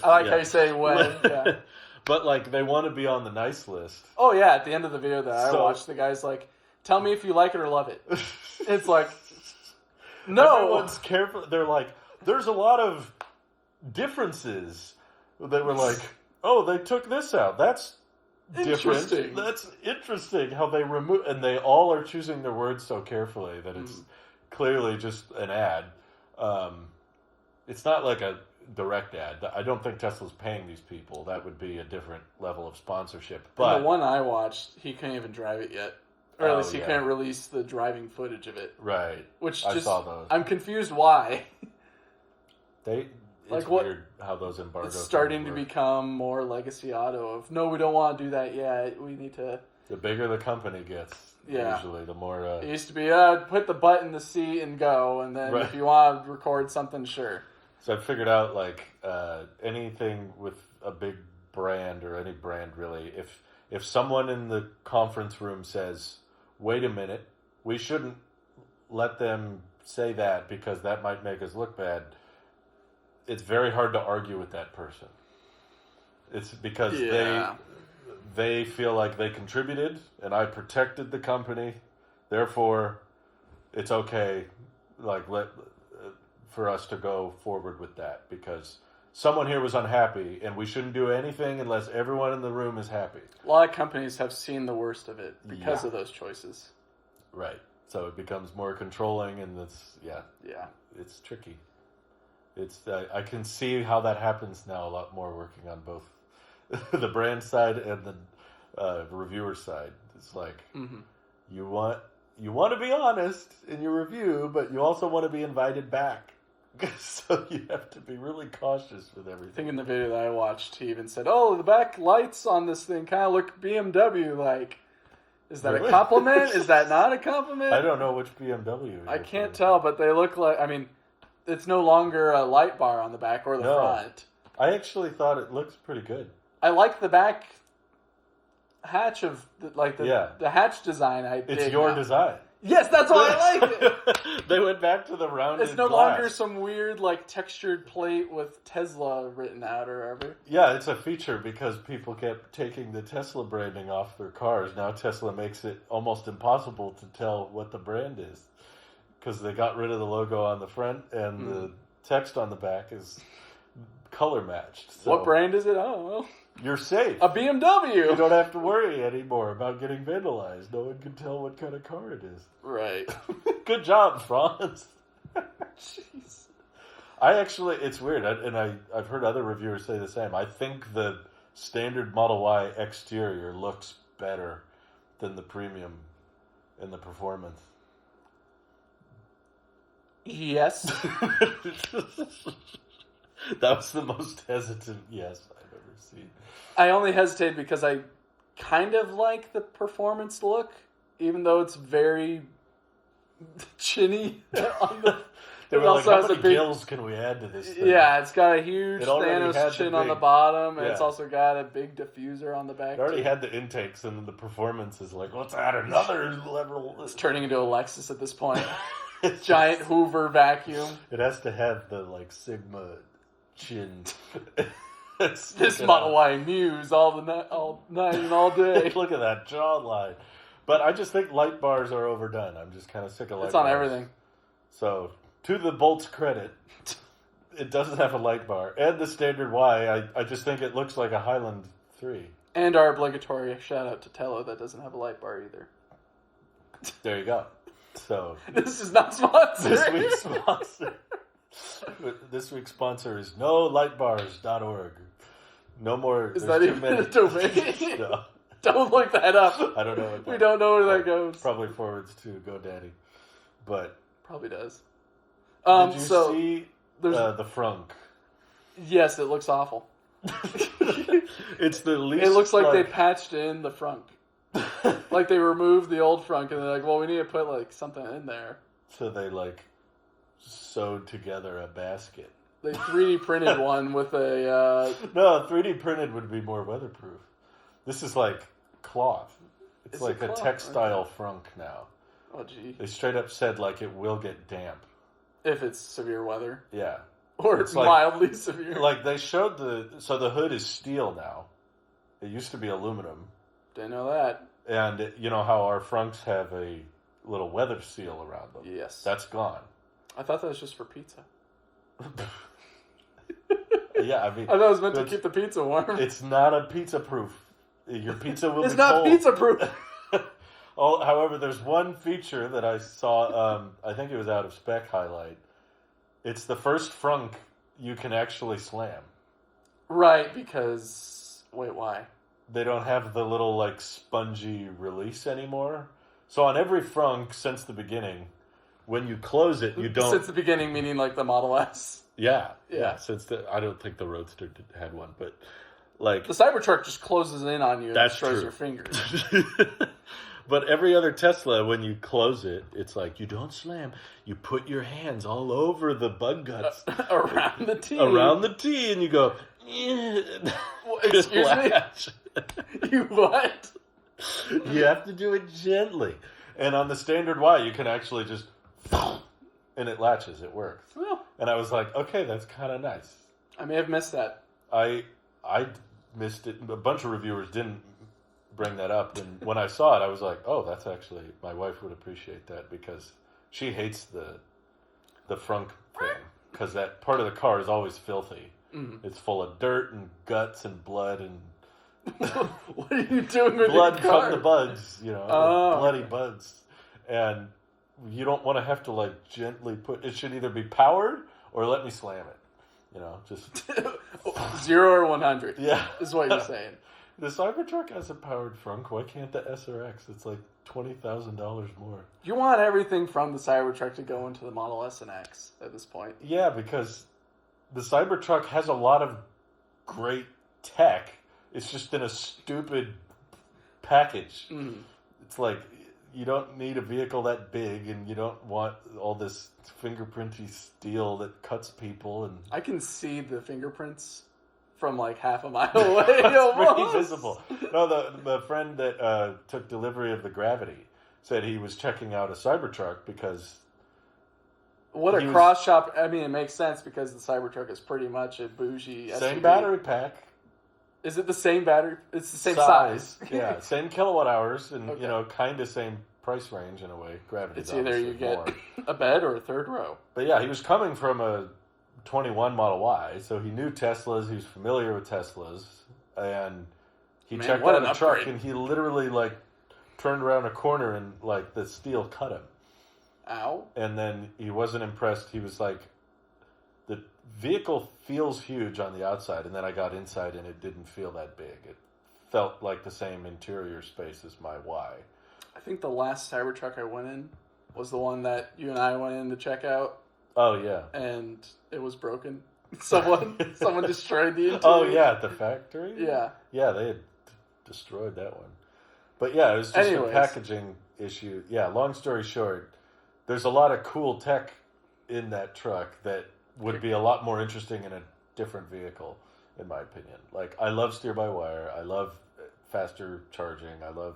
I like how you say when. Yeah. But like they want to be on the nice list. Oh yeah, at the end of the video that I watched, the guy's like, tell me if you like it or love it. It's like, no. Everyone's careful. They're like, there's a lot of differences. They were like, oh, they took this out. That's different. That's interesting how they remove... And they all are choosing their words so carefully that it's clearly just an ad. It's not like a direct ad. I don't think Tesla's paying these people. That would be a different level of sponsorship. But the one I watched, he couldn't even drive it yet. Or at least he couldn't release the driving footage of it. Right. Which I saw those. I'm confused why. It's weird how those embargoes... It's starting to become more legacy auto of, no, we don't want to do that yet. We need to... The bigger the company gets, usually, the more... It used to be, put the butt in the seat and go, and then if you want to record something, sure. So I figured out, like, anything with a big brand or any brand really, if someone in the conference room says, wait a minute, we shouldn't let them say that because that might make us look bad, it's very hard to argue with that person. It's because they feel like they contributed and I protected the company, therefore it's okay for us to go forward with that because someone here was unhappy and we shouldn't do anything unless everyone in the room is happy. A lot of companies have seen the worst of it because of those choices. Right. So it becomes more controlling and it's tricky. I can see how that happens now a lot more working on both the brand side and the reviewer side. It's like you want to be honest in your review, but you also want to be invited back. So you have to be really cautious with everything. I think in the video that I watched, he even said, "Oh, the back lights on this thing kind of look BMW like." Is that a compliment? Is that not a compliment? I don't know which BMW. I can't tell, but they look like. I mean, it's no longer a light bar on the back or the front. I actually thought it looks pretty good. I like the back hatch of the hatch design. It's your design. Yes, that's why I like it. They went back to the rounded It's no glass. longer some weird textured plate with Tesla written out or whatever. Yeah, it's a feature because people kept taking the Tesla branding off their cars. Now Tesla makes it almost impossible to tell what the brand is because they got rid of the logo on the front and the text on the back is color matched. So what brand is it? I don't know. You're safe. A BMW. You don't have to worry anymore about getting vandalized. No one can tell what kind of car it is. Right. Good job, Franz. Jeez. It's weird, I've heard other reviewers say the same. I think the standard Model Y exterior looks better than the premium in the performance. Yes. That was the most hesitant yes I've ever seen. I only hesitate because I kind of like the performance look, even though it's very chinny. They were also how many gills can we add to this thing? Yeah, it's got a huge Thanos chin on the bottom, and it's also got a big diffuser on the back. It already had the intakes, and then the performance is like, let's add another level. It's turning into a Lexus at this point. Giant Hoover vacuum. It has to have the Sigma chin. This Model Y Muse all night and all day. Look at that jawline. But I just think light bars are overdone. I'm just kind of sick of light bars. It's on everything. So, to the Bolt's credit, it doesn't have a light bar. And the standard Y, I just think it looks like a Highland 3. And our obligatory shout out to Tello that doesn't have a light bar either. There you go. So this is not sponsored. This week's sponsor is nolightbars.org. No more. Is that even a domain? No. Don't look that up. I don't know. We don't know where that goes. Probably forwards to GoDaddy, but probably does. Did you see the frunk? Yes, it looks awful. It's the least. It looks like they patched in the frunk. Like they removed the old frunk and they're like, well, we need to put something in there. So they sewed together a basket. They 3D printed one with a... No, 3D printed would be more weatherproof. This is cloth. It's like a textile frunk now. Oh, gee. They straight up said it will get damp. If it's severe weather. Yeah. Or it's mildly severe. They showed so the hood is steel now. It used to be aluminum. Didn't know that. And you know how our frunks have a little weather seal around them? Yes. That's gone. I thought that was just for pizza. Yeah, I mean... I thought it was meant to keep the pizza warm. It's not a pizza-proof. Your pizza will be cold. It's not pizza-proof. However, there's one feature that I saw, I think it was out of Spec Highlight. It's the first frunk you can actually slam. Right, because... Wait, why? They don't have the little, spongy release anymore. So on every frunk since the beginning, when you close it, you don't... Since the beginning, meaning the Model S? Yeah. I don't think the Roadster had one, but the Cybertruck just closes in on you and destroys your fingers. But every other Tesla, when you close it, it's you don't slam. You put your hands all over the bug guts. Around the T. Around the T, and you go, Excuse me? You what? You have to do it gently. And on the standard Y, you can actually just... And it latches. It works. Oh. And I was like, okay, that's kind of nice. I may have missed that. I missed it. A bunch of reviewers didn't bring that up. And when I saw it, I was like, oh, that's actually... My wife would appreciate that because she hates the frunk thing. Because that part of the car is always filthy. Mm-hmm. It's full of dirt and guts and blood and... What are you doing with blood your car? From the buds, bloody buds. And you don't want to have to like gently put... It should either be powered or let me slam it. Just... 0 or 100. Yeah. Is what you're saying. The Cybertruck has a powered frunk. Why can't the SRX? It's like $20,000 more. You want everything from the Cybertruck to go into the Model S and X at this point. Yeah, because the Cybertruck has a lot of great tech. It's just in a stupid package. Mm. It's like, you don't need a vehicle that big, and you don't want all this fingerprinty steel that cuts people. And I can see the fingerprints from like half a mile away. It's pretty visible. No, the friend that took delivery of the Gravity said he was checking out a Cybertruck because... What a cross shop. I mean, it makes sense because the Cybertruck is pretty much a bougie SUV. Same battery pack. Is it the same battery? It's the same size. Yeah, same kilowatt hours and, kind of same price range in a way. Gravity. It's either you get a bed or a third row. But yeah, he was coming from a 21 Model Y, so he knew Teslas, he was familiar with Teslas, and he checked out a truck, and he literally, like, turned around a corner and, like, the steel cut him. Ow. And then he wasn't impressed. He was like, the vehicle feels huge on the outside, and then I got inside and it didn't feel that big. It felt like the same interior space as my Y. I think the last Cybertruck I went in was the one that you and I went in to check out. Oh, yeah. And it was broken. Someone destroyed the interior. Oh, yeah, at the factory? Yeah. Yeah, they had destroyed that one. But yeah, it was just a packaging issue. Yeah, long story short, there's a lot of cool tech in that truck that would be a lot more interesting in a different vehicle, in my opinion. Like, I love steer-by-wire. I love faster charging. I love...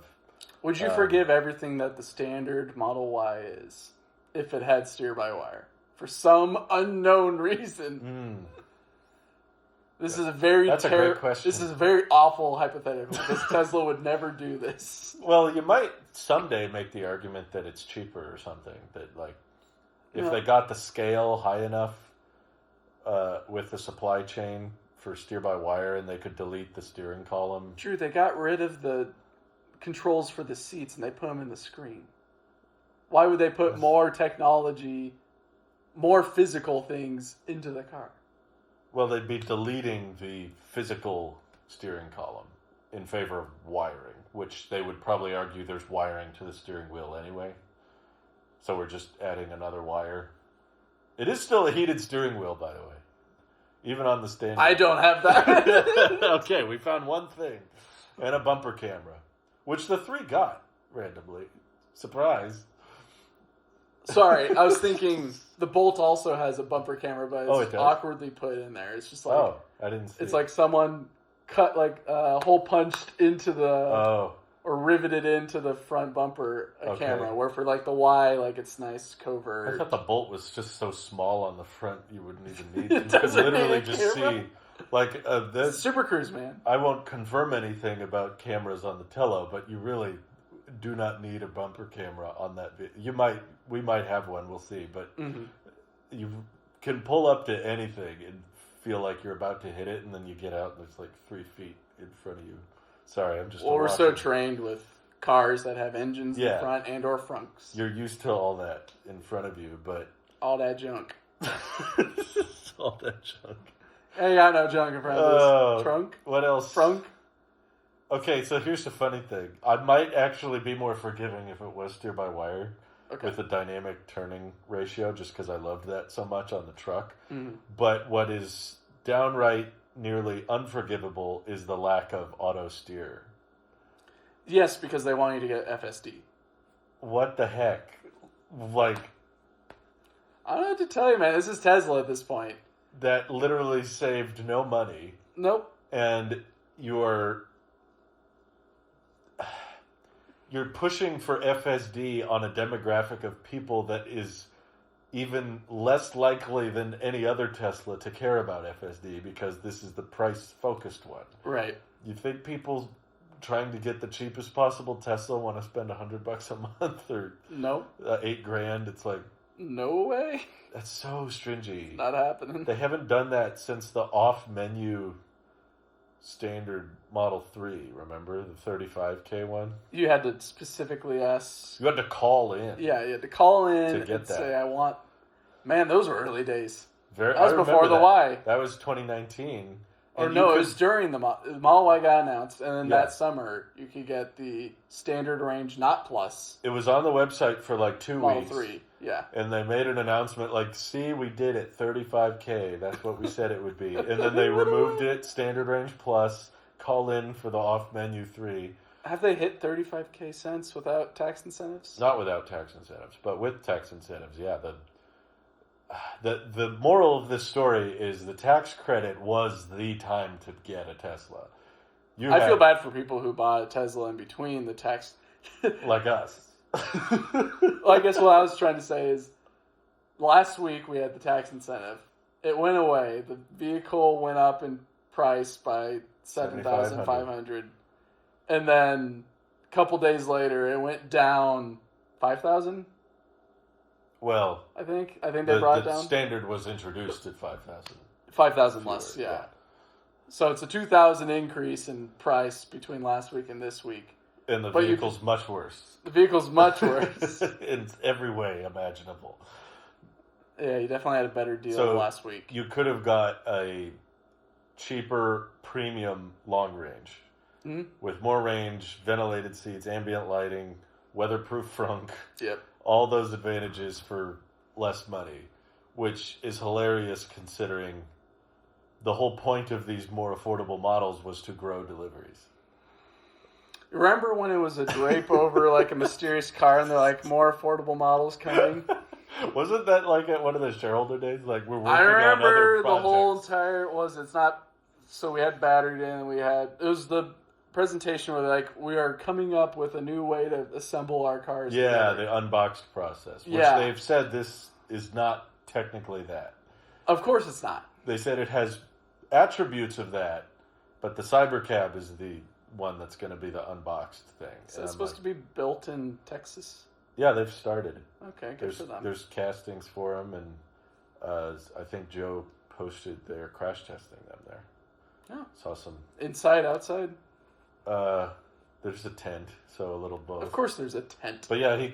Would you forgive everything that the standard Model Y is if it had steer-by-wire? For some unknown reason. This is a very That's a great question. This is a very awful hypothetical because Tesla would never do this. Well, you might someday make the argument that it's cheaper or something. That, like, if they got the scale high enough with the supply chain for steer-by-wire and they could delete the steering column. True, they got rid of the controls for the seats and they put them in the screen. Why would they put more technology, more physical things into the car? Well, they'd be deleting the physical steering column in favor of wiring, which they would probably argue there's wiring to the steering wheel anyway. So we're just adding another wire. It is still a heated steering wheel, by the way. Even on the standard. I don't have that. Okay, we found one thing. And a bumper camera. Which the 3 got, randomly. Surprise. Sorry, I was thinking the Bolt also has a bumper camera, but it's it awkwardly put in there. It's just like... I didn't see It's like someone cut like a hole punched into the... Or riveted into the front bumper camera, where for like the Y, like it's nice covert. I thought the Bolt was just so small on the front you wouldn't even need it. You could literally just see. Like, Super Cruise, man. I won't confirm anything about cameras on the Tello, but you really do not need a bumper camera on that. We might have one, we'll see, but you can pull up to anything and feel like you're about to hit it, and then you get out and it's like 3 feet in front of you. Sorry, I'm just... Well, we're so trained with cars that have engines in front and or frunks. You're used to all that in front of you, but... All that junk. All that junk. Hey, got no junk in front of this. Trunk? What else? Frunk? Okay, so here's the funny thing. I might actually be more forgiving if it was steer-by-wire with a dynamic turning ratio, just because I loved that so much on the truck. But what is downright... nearly unforgivable is the lack of auto steer. Yes, because they want you to get FSD. What the heck? Like... I don't know what to tell you, man. This is Tesla at this point. That literally saved no money Nope. And you're pushing for FSD on a demographic of people that is even less likely than any other Tesla to care about FSD because this is the price-focused one. Right. You think people trying to get the cheapest possible Tesla want to spend $100 a month or nope. $8,000? It's like, no way. That's so stringy. Not happening. They haven't done that since the off-menu standard Model 3, remember? The 35K one? You had to specifically ask... You had to call in. Yeah, you had to call in to get and that. say, I want... Man, those were early days. That was before the Y. That was 2019. Or no, it was during the Model Y got announced, and then that summer you could get the standard range, not Plus. It was on the website for like 2 Model weeks. Model 3, yeah. And they made an announcement like, see, we did it, 35K. That's what we said it would be. And then they removed it, standard range Plus, call in for the off-menu 3. Have they hit 35K cents without tax incentives? Not without tax incentives, but with tax incentives, yeah. The moral of this story is the tax credit was the time to get a Tesla. I feel bad for people who bought a Tesla in between the tax. Like us. Well, I guess what I was trying to say is last week we had the tax incentive. It went away. The vehicle went up in price by $7,500. And then a couple days later it went down $5,000. Well, I think they brought it down. The standard was introduced at 5,000. 5,000 less, yeah. So it's a 2,000 increase in price between last week and this week. And the vehicle's much worse. The vehicle's much worse. In every way imaginable. Yeah, you definitely had a better deal last week. You could have got a cheaper premium long range with more range, ventilated seats, ambient lighting, weatherproof frunk. Yep. All those advantages for less money, which is hilarious considering the whole point of these more affordable models was to grow deliveries. Remember when it was a drape over like a mysterious car and they're like, more affordable models coming? Wasn't that like at one of the shareholder days? Like we're working on other projects. I remember the whole entire it's not, so we had battery day and it was the presentation where like we are coming up with a new way to assemble our cars. Yeah, together. The unboxed process, which they've said this is not technically that. Of course it's not. They said it has attributes of that, but the Cybercab is the one that's going to be the unboxed thing. Is it supposed to be built in Texas? Yeah, they've started. Okay, good for them. There's castings for them, and I think Joe posted their crash testing them there. Oh. Saw some inside, outside. There's a tent, so a little both. Of course, there's a tent. But yeah, he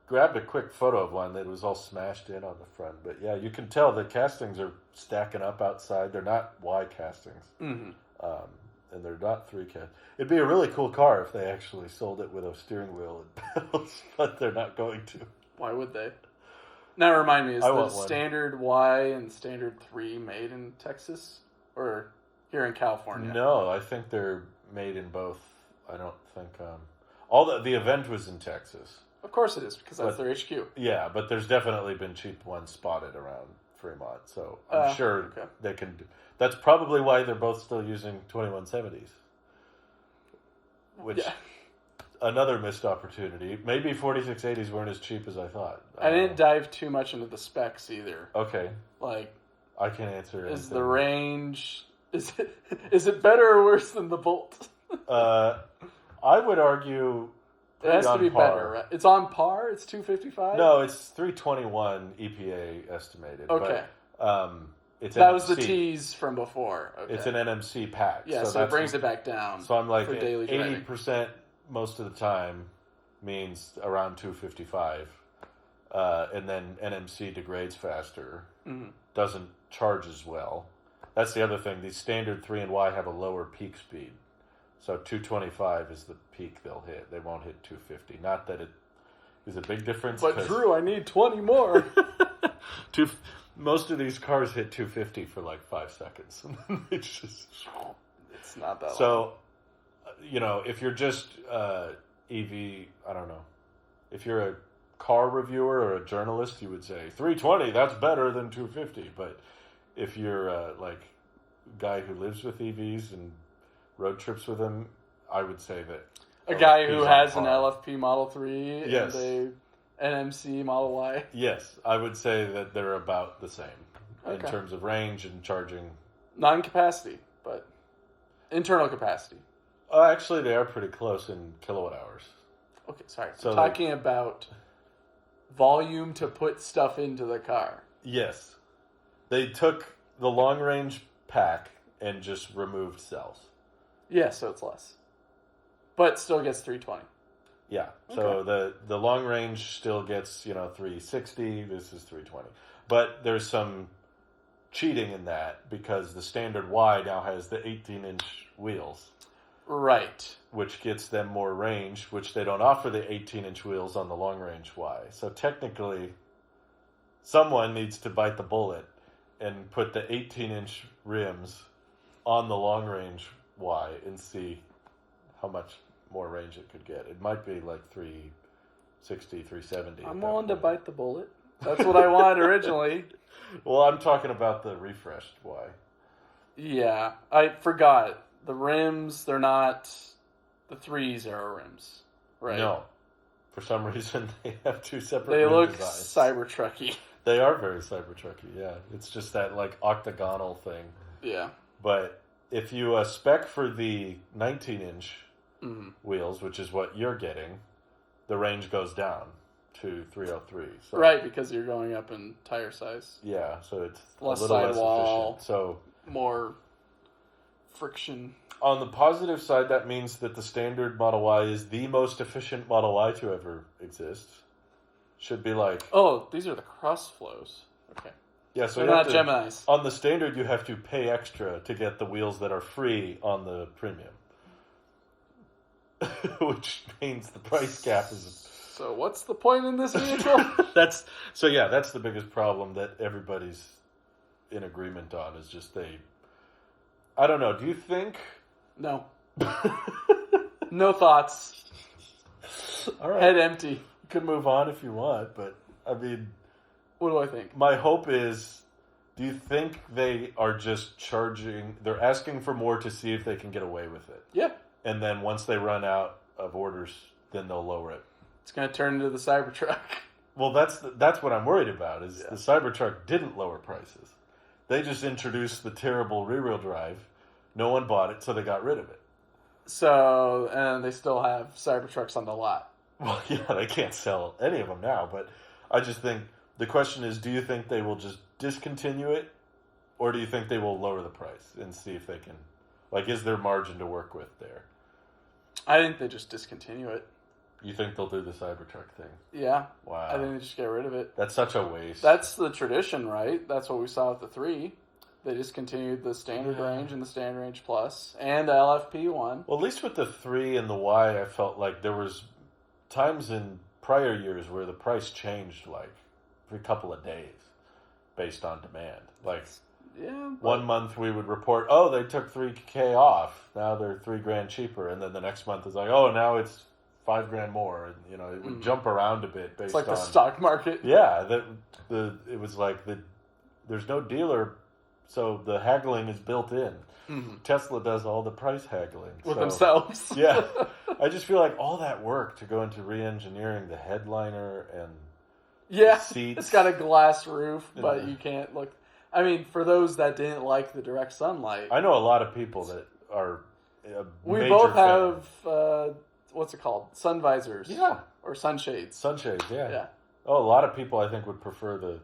grabbed a quick photo of one that was all smashed in on the front. But yeah, you can tell the castings are stacking up outside. They're not Y castings, and they're not 3 cast. It'd be a really cool car if they actually sold it with a steering wheel and pedals, but they're not going to. Why would they? Now remind me, is the one. standard Y and standard 3 made in Texas or here in California? No, I think they're made in both. I don't think all the event was in Texas. Of course it is, because that's their HQ. Yeah, but there's definitely been cheap ones spotted around Fremont, so I'm sure they can do. That's probably why they're both still using 2170s. Which another missed opportunity. Maybe 4680s weren't as cheap as I thought. I didn't dive too much into the specs either. Okay. Like, I can't answer anything. Is the range is it better or worse than the Bolt? I would argue it has to be par. better, right? It's on par? It's 255? No, it's 321 EPA estimated. Okay. But, it's that NMC. Was the tease from before. Okay. It's an NMC pack. Yeah, so it brings it back down. So I'm like, for daily 80% most of the time means around 255. And then NMC degrades faster. Mm-hmm. Doesn't charge as well. That's the other thing. These standard 3 and Y have a lower peak speed. So 225 is the peak they'll hit. They won't hit 250. Not that it is a big difference. But Drew, I need 20 more. Most of these cars hit 250 for like 5 seconds. It's not that long. So, if you're just EV, I don't know. If you're a car reviewer or a journalist, you would say 320, that's better than 250. But if you're guy who lives with EVs and road trips with them, I would say that a guy who has an par. LFP Model 3 Yes. and a NMC Model Y. Yes, I would say that they're about the same in Okay. terms of range and charging. Not in capacity, but internal capacity. Actually, they are pretty close in kilowatt hours. Okay, sorry. So I'm talking about volume to put stuff into the car. Yes. They took the long-range pack and just removed cells. Yeah, so it's less. But still gets 320. Yeah. So the long range still gets, 360. This is 320. But there's some cheating in that because the standard Y now has the 18-inch wheels. Right. Which gets them more range, which they don't offer the 18-inch wheels on the long-range Y. So technically, someone needs to bite the bullet and put the 18-inch rims on the long-range Y and see how much more range it could get. It might be like 360, 370. I'm willing to bite the bullet. That's what I wanted originally. Well, I'm talking about the refreshed Y. Yeah, I forgot. The rims, they're not the 3.0 rims, right? No. For some reason, they have two separate They rim look designs. Cybertrucky. They are very Cybertrucky, yeah. It's just that, like, octagonal thing. Yeah. But if you spec for the 19-inch wheels, which is what you're getting, the range goes down to 303. So, Right, because you're going up in tire size. yeah, so it's Less a little less sidewall. efficient. So More friction. on the positive side, that means that the standard Model Y is the most efficient Model Y to ever exist. Should be like... Oh, these are the cross flows. Okay. Yeah, so they're you not have to, Geminis. on the standard, you have to pay extra to get the wheels that are free on the premium. Which means the price cap is... So what's the point in this vehicle? That's the biggest problem that everybody's in agreement on is just I don't know, do you think... No. No thoughts. All right. Head empty. You can move on if you want, but I mean... What do I think? My hope is, do you think they are just charging... They're asking for more to see if they can get away with it? Yeah. And then once they run out of orders, then they'll lower it. It's going to turn into the Cybertruck. Well, that's what I'm worried about, is the Cybertruck didn't lower prices. They just introduced the terrible rear-wheel drive. No one bought it, so they got rid of it. So, and they still have Cybertrucks on the lot. Well, yeah, they can't sell any of them now, but I just think the question is, do you think they will just discontinue it, or do you think they will lower the price and see if they can, like, is there margin to work with there? I think they just discontinue it. You think they'll do the Cybertruck thing? Yeah. Wow. I think they just get rid of it. That's such a waste. That's the tradition, right? That's what we saw with the 3. They discontinued the standard range and the standard range plus and the LFP one. Well, at least with the 3 and the Y, I felt like there was times in prior years where the price changed like for a couple of days based on demand. Like, yeah, one month we would report, oh, they took $3,000 off. Now they're $3,000 cheaper. And then the next month is like, oh, now it's $5,000 more. And, it would jump around a bit based on... It's like the stock market. Yeah. It was like there's no dealer, so the haggling is built in. Mm-hmm. Tesla does all the price haggling. With themselves. Yeah. I just feel like all that work to go into re-engineering the headliner and the seats. It's got a glass roof, but you can't look... I mean, for those that didn't like the direct sunlight... I know a lot of people that are we major both fan. have, what's it called? Sun visors. Yeah. Or sunshades. Sunshades, yeah. Yeah. Oh, a lot of people, I think, would prefer the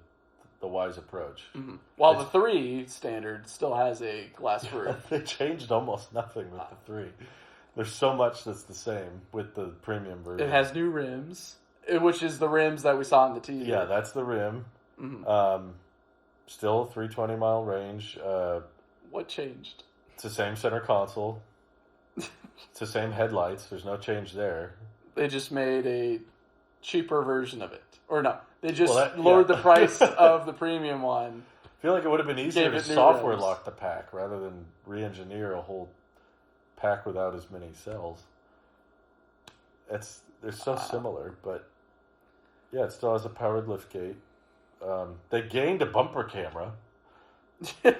wise approach. Mm-hmm. While the 3 standard still has a glass roof. They changed almost nothing with the 3. There's so much that's the same with the premium version. It has new rims, which is the rims that we saw on the TV. Yeah, that's the rim. Mm-hmm. Still 320 mile range. What changed? It's the same center console. It's the same headlights. There's no change there. They just made a cheaper version of it. Or no, they just lowered the price of the premium one. I feel like it would have been easier to software lock the pack rather than re-engineer a whole pack without as many cells. They're so similar, but yeah, it still has a powered liftgate. They gained a bumper camera.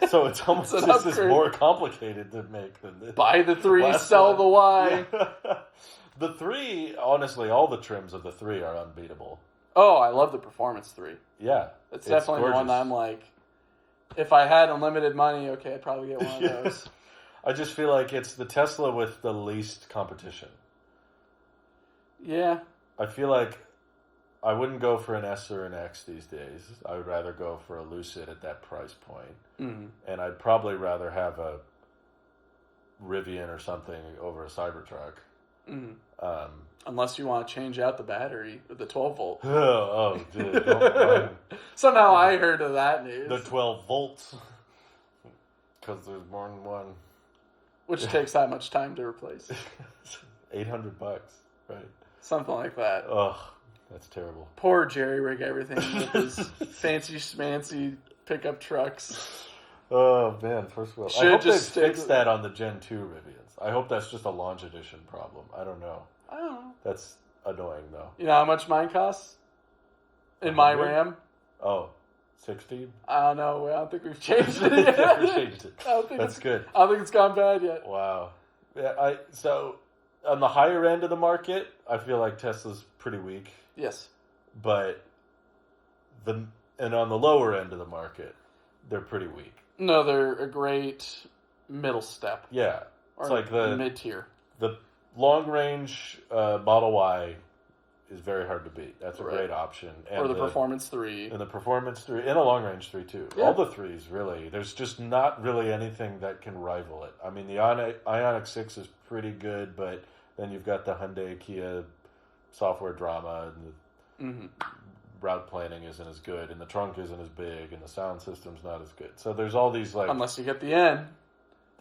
So it's almost this is more complicated to make than this. Buy the 3, sell the Y. Yeah. The 3, honestly, all the trims of the 3 are unbeatable. Oh, I love the Performance 3. Yeah. It's definitely gorgeous. The one I'm like, if I had unlimited money, okay, I'd probably get one of those. I just feel like it's the Tesla with the least competition. Yeah. I feel like I wouldn't go for an S or an X these days. I would rather go for a Lucid at that price point. Mm-hmm. And I'd probably rather have a Rivian or something over a Cybertruck. Mm-hmm. Unless you want to change out the battery with the 12 volt. Oh, dude. Don't Somehow I heard of that news. The 12 volts. Because there's more than one. Which takes that much time to replace. $800, right? Something like that. Ugh. That's terrible. Poor jerry rig everything with his fancy schmancy pickup trucks. Oh man, first of all, I hope they fix that on the Gen 2 Rivians. I hope that's just a launch edition problem. I don't know. That's annoying though. You know how much mine costs? In my Ram? Oh, 16? I don't know. I don't think we've changed it yet. Never changed it. That's good. I don't think it's gone bad yet. Wow. Yeah, so on the higher end of the market, I feel like Tesla's pretty weak. Yes. But on the lower end of the market, they're pretty weak. No, they're a great middle step. Yeah. It's like the mid-tier. The long range Model Y is very hard to beat. That's a great option. And or the Performance 3. And the Performance 3 and a long range 3 too. Yeah. All the 3s really. There's just not really anything that can rival it. I mean, the Ioniq 6 is pretty good, but then you've got the Hyundai Kia software drama, and the route planning isn't as good, and the trunk isn't as big, and the sound system's not as good. So there's all these like... Unless you get the N.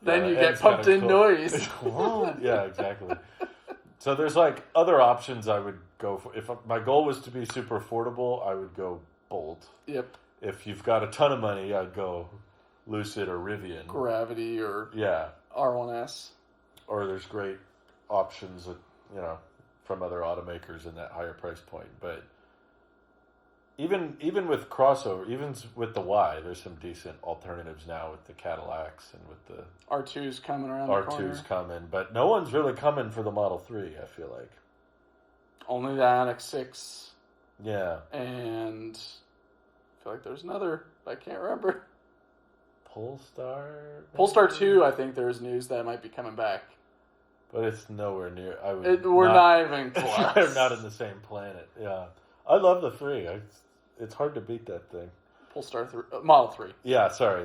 Then you get pumped in noise. Yeah, exactly. So there's like other options I would go for. If my goal was to be super affordable, I would go Bolt. Yep. If you've got a ton of money, I'd go Lucid or Rivian. Gravity or R1S. Or there's great options that, from other automakers in that higher price point. But even with crossover, even with the Y, there's some decent alternatives now with the Cadillacs and with the R2's coming around the corner. R2's coming, but no one's really coming for the Model 3, I feel like. Only the Ioniq 6. Yeah. And I feel like there's another, but I can't remember. Polestar? Polestar 2, I think there's news that might be coming back. But it's nowhere near. We're not even close. We're not in the same planet. Yeah, I love the 3. It's hard to beat that thing. Polestar 3, Model 3. Yeah, sorry.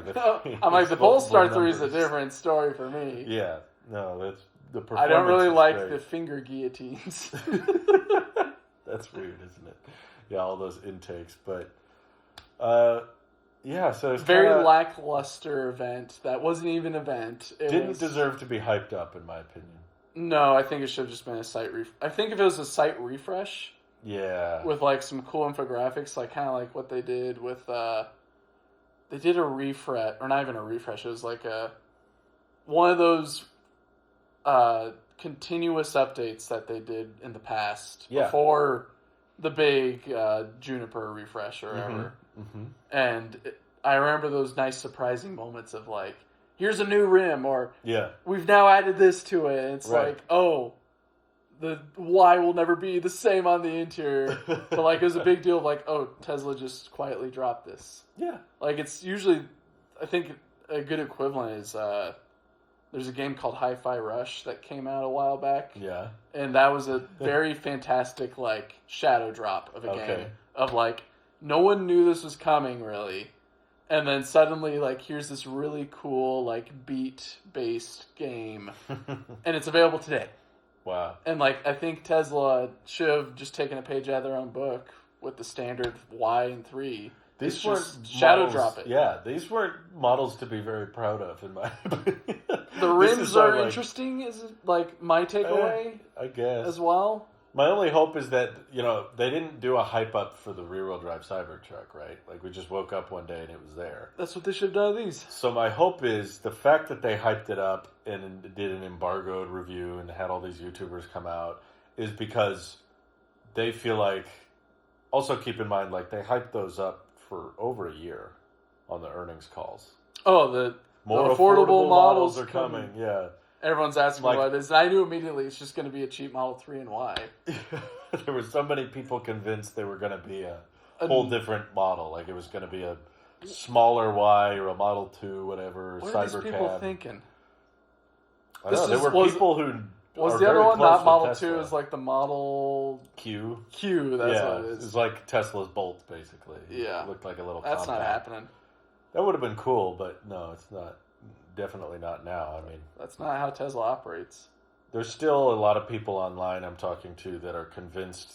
I'm like, the Polestar 3 is a different story for me. Yeah, no, that's the performance. I don't really like great. the finger guillotines. That's weird, isn't it? Yeah, all those intakes, but yeah, so it's very lackluster event. That wasn't even an event. It didn't deserve to be hyped up, in my opinion. No, I think it should have just been a site I think if it was a site refresh, with like some cool infographics, like kind of like what they did with they did a refresh, or not even a refresh. It was like one of those continuous updates that they did in the past before the big Juniper refresh or whatever. Mm-hmm. And I remember those nice surprising moments of like, here's a new rim, or we've now added this to it. It's like, oh, the Y will never be the same on the interior. But like, it was a big deal of like, oh, Tesla just quietly dropped this. Yeah. Like, it's usually, I think a good equivalent is, there's a game called Hi-Fi Rush that came out a while back. Yeah. And that was a very fantastic, like, shadow drop of a game. Of like, no one knew this was coming, really. And then suddenly, like, here's this really cool, like, beat-based game. And it's available today. Wow. And, like, I think Tesla should have just taken a page out of their own book with the standard Y and 3. These weren't shadow drop it. Yeah, these weren't models to be very proud of, in my opinion. The rims are interesting, is, like, my takeaway. I guess. As well. My only hope is that, they didn't do a hype up for the rear-wheel drive Cybertruck, right? Like, we just woke up one day and it was there. That's what they should have done with these. So my hope is the fact that they hyped it up and did an embargoed review and had all these YouTubers come out is because they feel like... Also keep in mind, like, they hyped those up for over a year on the earnings calls. Oh, the more affordable models are coming. Yeah. Everyone's asking what it is. And I knew immediately it's just going to be a cheap Model 3 and Y. There were so many people convinced they were going to be a whole different model. Like it was going to be a smaller Y or a Model 2, whatever. What are these people thinking? I don't know. There were people who was the other one not Model 2? Is like the Model Q. Q. That's what it is. It's like Tesla's Bolt, basically. Yeah, it looked like a little. That's compact. not happening. That would have been cool, but no, it's not. Definitely not now. I mean, that's not how Tesla operates. There's still a lot of people online I'm talking to that are convinced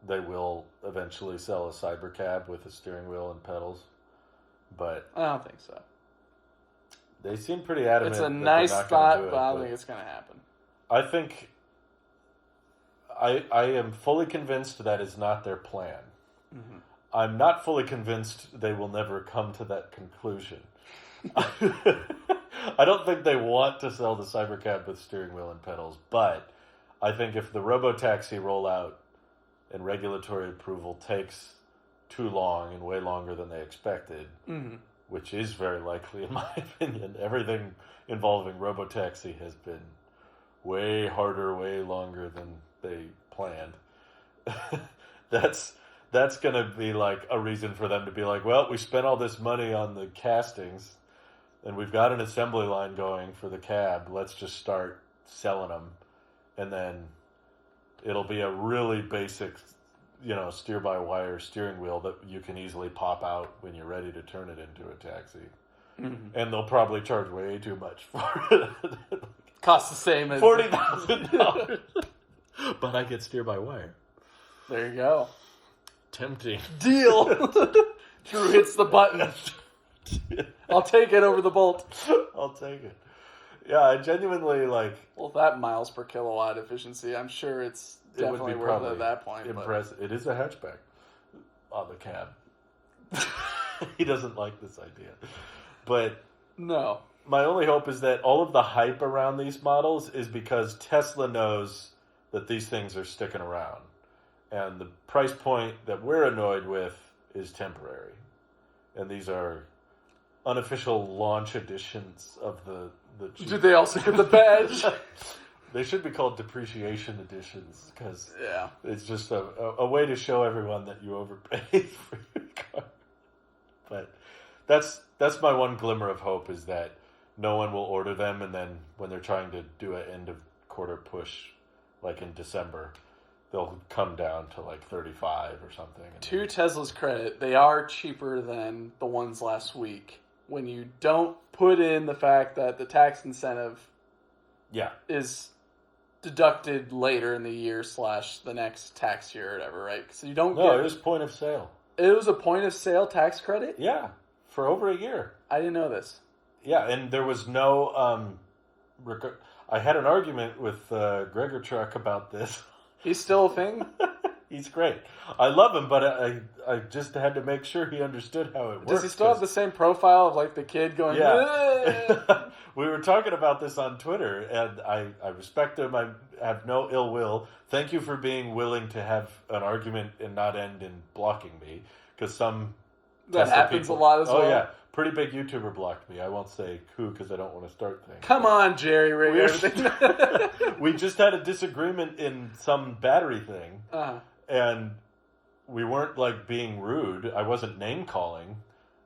they will eventually sell a Cybercab with a steering wheel and pedals, but I don't think so. They seem pretty adamant. It's a nice thought, but I don't think it's going to happen. I think I am fully convinced that is not their plan. Mm-hmm. I'm not fully convinced they will never come to that conclusion. I don't think they want to sell the Cybercab with steering wheel and pedals, but I think if the robotaxi rollout and regulatory approval takes too long and way longer than they expected, which is very likely in my opinion, everything involving robotaxi has been way harder, way longer than they planned. That's going to be like a reason for them to be like, well, we spent all this money on the castings and we've got an assembly line going for the cab. Let's just start selling them. And then it'll be a really basic, steer-by-wire steering wheel that you can easily pop out when you're ready to turn it into a taxi. Mm-hmm. And they'll probably charge way too much for it. Costs the same as $40,000. But I get steer-by-wire. There you go. Tempting. Deal. Drew hits the button. I'll take it over the Bolt. I'll take it. Yeah, I genuinely like. Well, that miles per kilowatt efficiency, I'm sure it's definitely worth it at that point. Impressive. But... It is a hatchback on the cab. He doesn't like this idea. But no. My only hope is that all of the hype around these models is because Tesla knows that these things are sticking around. And the price point that we're annoyed with is temporary. And these are unofficial launch editions of the Do they also get the badge? They should be called depreciation editions because it's just a way to show everyone that you overpaid for your car. But that's my one glimmer of hope is that no one will order them, and then when they're trying to do an end of quarter push, like in December, they'll come down to like 35 or something. To Tesla's credit, they are cheaper than the ones last week. When you don't put in the fact that the tax incentive is deducted later in the year / the next tax year or whatever, right? So you don't it was point of sale. It was a point of sale tax credit? Yeah, for over a year. I didn't know this. Yeah, and there was no... I had an argument with Gregor Truck about this. He's still a thing? He's great. I love him, but I just had to make sure he understood how it works. Does he still have the same profile of like the kid going, yeah. We were talking about this on Twitter, and I respect him. I have no ill will. Thank you for being willing to have an argument and not end in blocking me, because some that Tesla happens people, a lot as well. Oh yeah, pretty big YouTuber blocked me. I won't say who because I don't want to start things. Come on, Jerry Rig. We just had a disagreement in some battery thing. And we weren't like being rude. I wasn't name calling.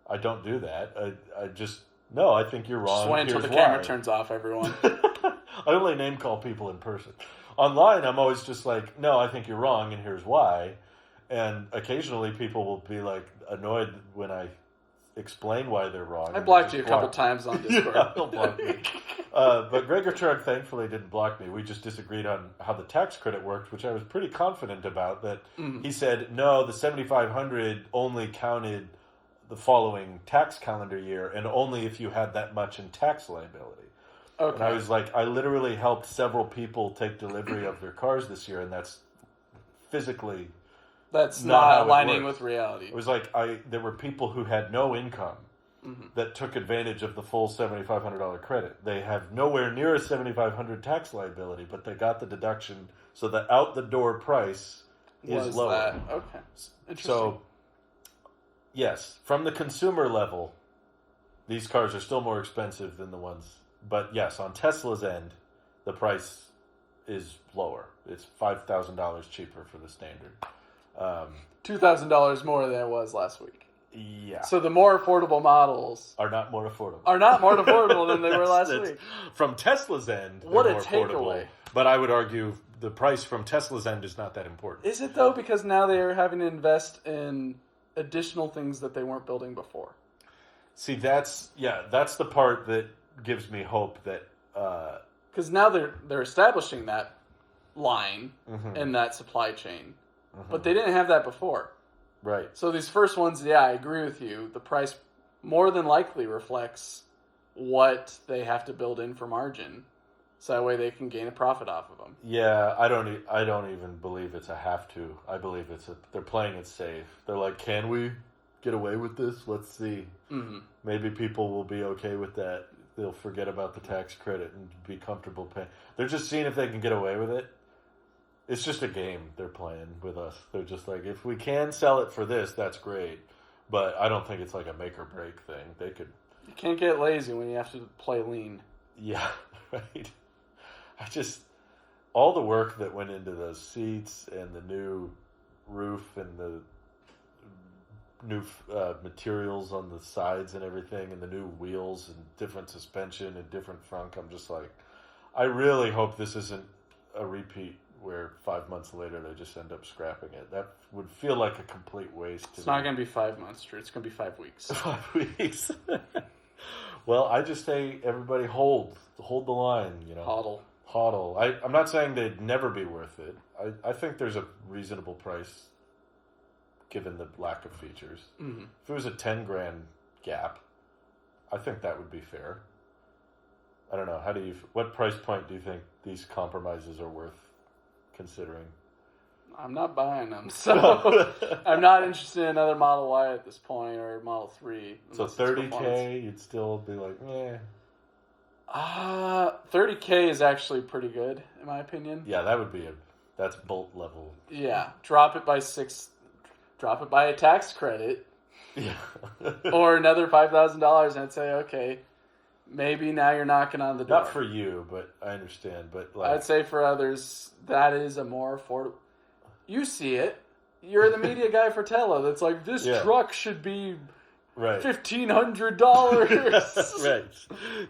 I don't do that. I just I think you're wrong. Just wait until the camera turns off, everyone. I only name call people in person. Online, I'm always just like, no, I think you're wrong, and here's why. And occasionally, people will be like annoyed when I explain why they're wrong. I blocked you a couple times on Discord. Yeah, he'll block me. But Gregor Truck thankfully didn't block me. We just disagreed on how the tax credit worked, which I was pretty confident about. That he said, no, the 7,500 only counted the following tax calendar year, and only if you had that much in tax liability. Okay. And I was like, I literally helped several people take delivery of their cars this year, and that's physically... That's not aligning with reality. It was like there were people who had no income that took advantage of the full $7,500 credit. They have nowhere near a $7,500 tax liability, but they got the deduction, so the out-the-door price is lower. That? Okay. Interesting. So, yes, from the consumer level, these cars are still more expensive than the ones. But yes, on Tesla's end, the price is lower. It's $5,000 cheaper for the Standard. $2,000 more than it was last week. Yeah. So the more affordable models are not more affordable. Are not more affordable than they were last week. From Tesla's end, what they're a more takeaway. affordable. But I would argue the price from Tesla's end is not that important. Is it though? Because now they are having to invest in additional things that they weren't building before. See, that's the part that gives me hope that because now they're establishing that line and that supply chain, but they didn't have that before. Right. So these first ones, I agree with you. The price more than likely reflects what they have to build in for margin, so that way they can gain a profit off of them. Yeah, I don't even believe it's a have to. I believe they're playing it safe. They're like, can we get away with this? Let's see. Mm-hmm. Maybe people will be okay with that. They'll forget about the tax credit and be comfortable paying. They're just seeing if they can get away with it. It's just a game they're playing with us. They're just like, if we can sell it for this, that's great. But I don't think it's like a make or break thing. They could. You can't get lazy when you have to play lean. Yeah, right. All the work that went into those seats and the new roof and the new materials on the sides and everything and the new wheels and different suspension and different frunk. I'm just like, I really hope this isn't a repeat where 5 months later they just end up scrapping it. That would feel like a complete waste. It's not going to be 5 months, Drew. It's going to be 5 weeks. 5 weeks. Well, I just say everybody hold the line. Hodl. I'm not saying they'd never be worth it. I think there's a reasonable price given the lack of features. Mm-hmm. If it was a $10,000 gap, I think that would be fair. I don't know. What price point do you think these compromises are worth considering? I'm not buying them, so I'm not interested in another Model Y at this point or Model 3. So $30,000, you'd still be like, eh. $30,000 is actually pretty good, in my opinion. Yeah, that's Bolt level. Yeah, drop it by a tax credit. Yeah. Or another $5,000, and I'd say, okay, maybe now you're knocking on the door. Not for you, but I understand. But I'd say for others, that is a more affordable. You see it. You're the media guy for Tesla. That's like, this truck should be $1,500. Right.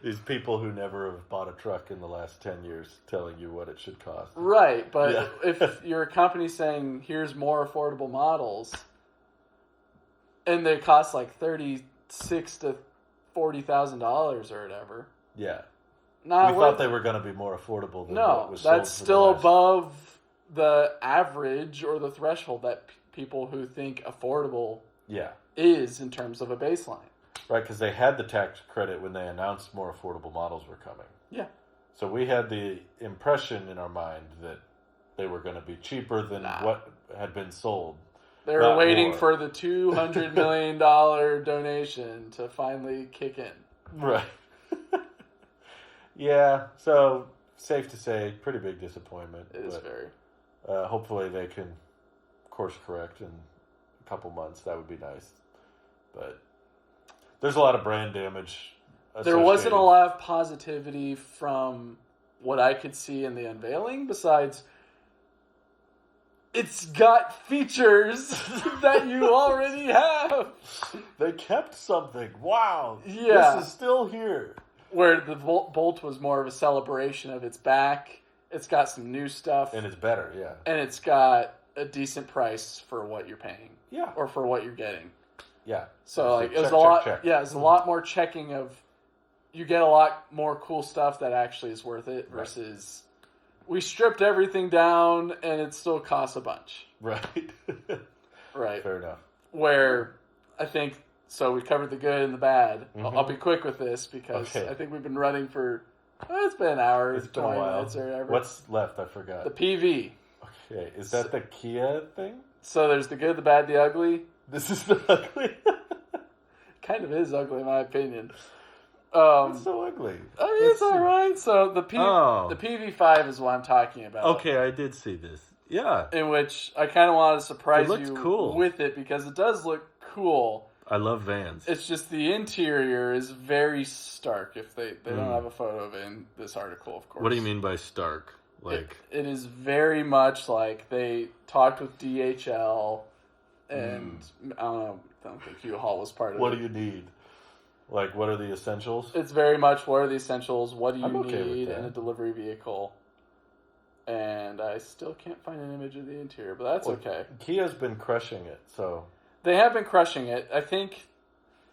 These people who never have bought a truck in the last 10 years telling you what it should cost. Right, but if you're a company saying, here's more affordable models, and they cost like $36,000 to $40,000 or whatever. Yeah. We thought they were going to be more affordable than what was sold. That's still above the average or the threshold that people who think affordable is in terms of a baseline. Right, because they had the tax credit when they announced more affordable models were coming. Yeah. So we had the impression in our mind that they were going to be cheaper than what had been sold. They were waiting for the $200 million donation to finally kick in. Right. Yeah, so safe to say, pretty big disappointment. It is very. Hopefully they can course correct in a couple months. That would be nice. But there's a lot of brand damage. There wasn't a lot of positivity from what I could see in the unveiling, besides it's got features that you already have. They kept something. Wow. Yeah. This is still here. Where the Bolt was more of a celebration of its back. It's got some new stuff. And it's better, yeah. And it's got a decent price for what you're paying. Yeah. Or for what you're getting. Yeah. So it was a lot. Yeah, it's a lot more checking of. You get a lot more cool stuff that actually is worth it versus we stripped everything down and it still costs a bunch. Right. Right. Fair enough. Where I think so, we covered the good and the bad. Mm-hmm. I'll be quick with this because I think we've been running for. It's been an hour, 20 minutes or whatever. What's left? I forgot. The PV. Okay, is that the Kia thing? So there's the good, the bad, the ugly. This is the ugly. Kind of is ugly, in my opinion. It's so ugly. I mean, it's all right. So the PV5 is what I'm talking about. Okay, I did see this. Yeah. In which I kind of want to surprise you with it because it does look cool. I love vans. It's just the interior is very stark. If they don't have a photo of it in this article, of course. What do you mean by stark? Like it is very much like they talked with DHL, and I don't think U-Haul was part of it. What do you need? Like, what are the essentials? It's very much what are the essentials? What do you okay need in a delivery vehicle? And I still can't find an image of the interior, but that's okay. Kia's been crushing it, so they have been crushing it. I think.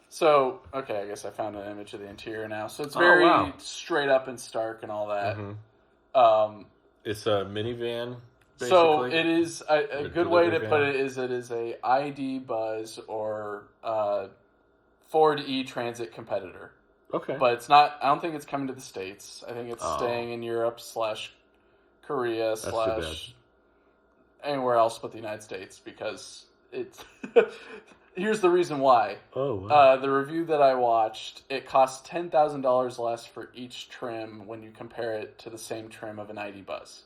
So okay, I guess I found an image of the interior now. So it's very straight up and stark and all that. Mm-hmm. It's a minivan. Basically. So it is a good way to put it is a ID Buzz or Ford E-Transit competitor. Okay, but it's not. I don't think it's coming to the States. I think it's staying in Europe / Korea / anywhere else but the United States because it's. Here's the reason why. Oh, wow. The review that I watched, it costs $10,000 less for each trim when you compare it to the same trim of an ID Buzz.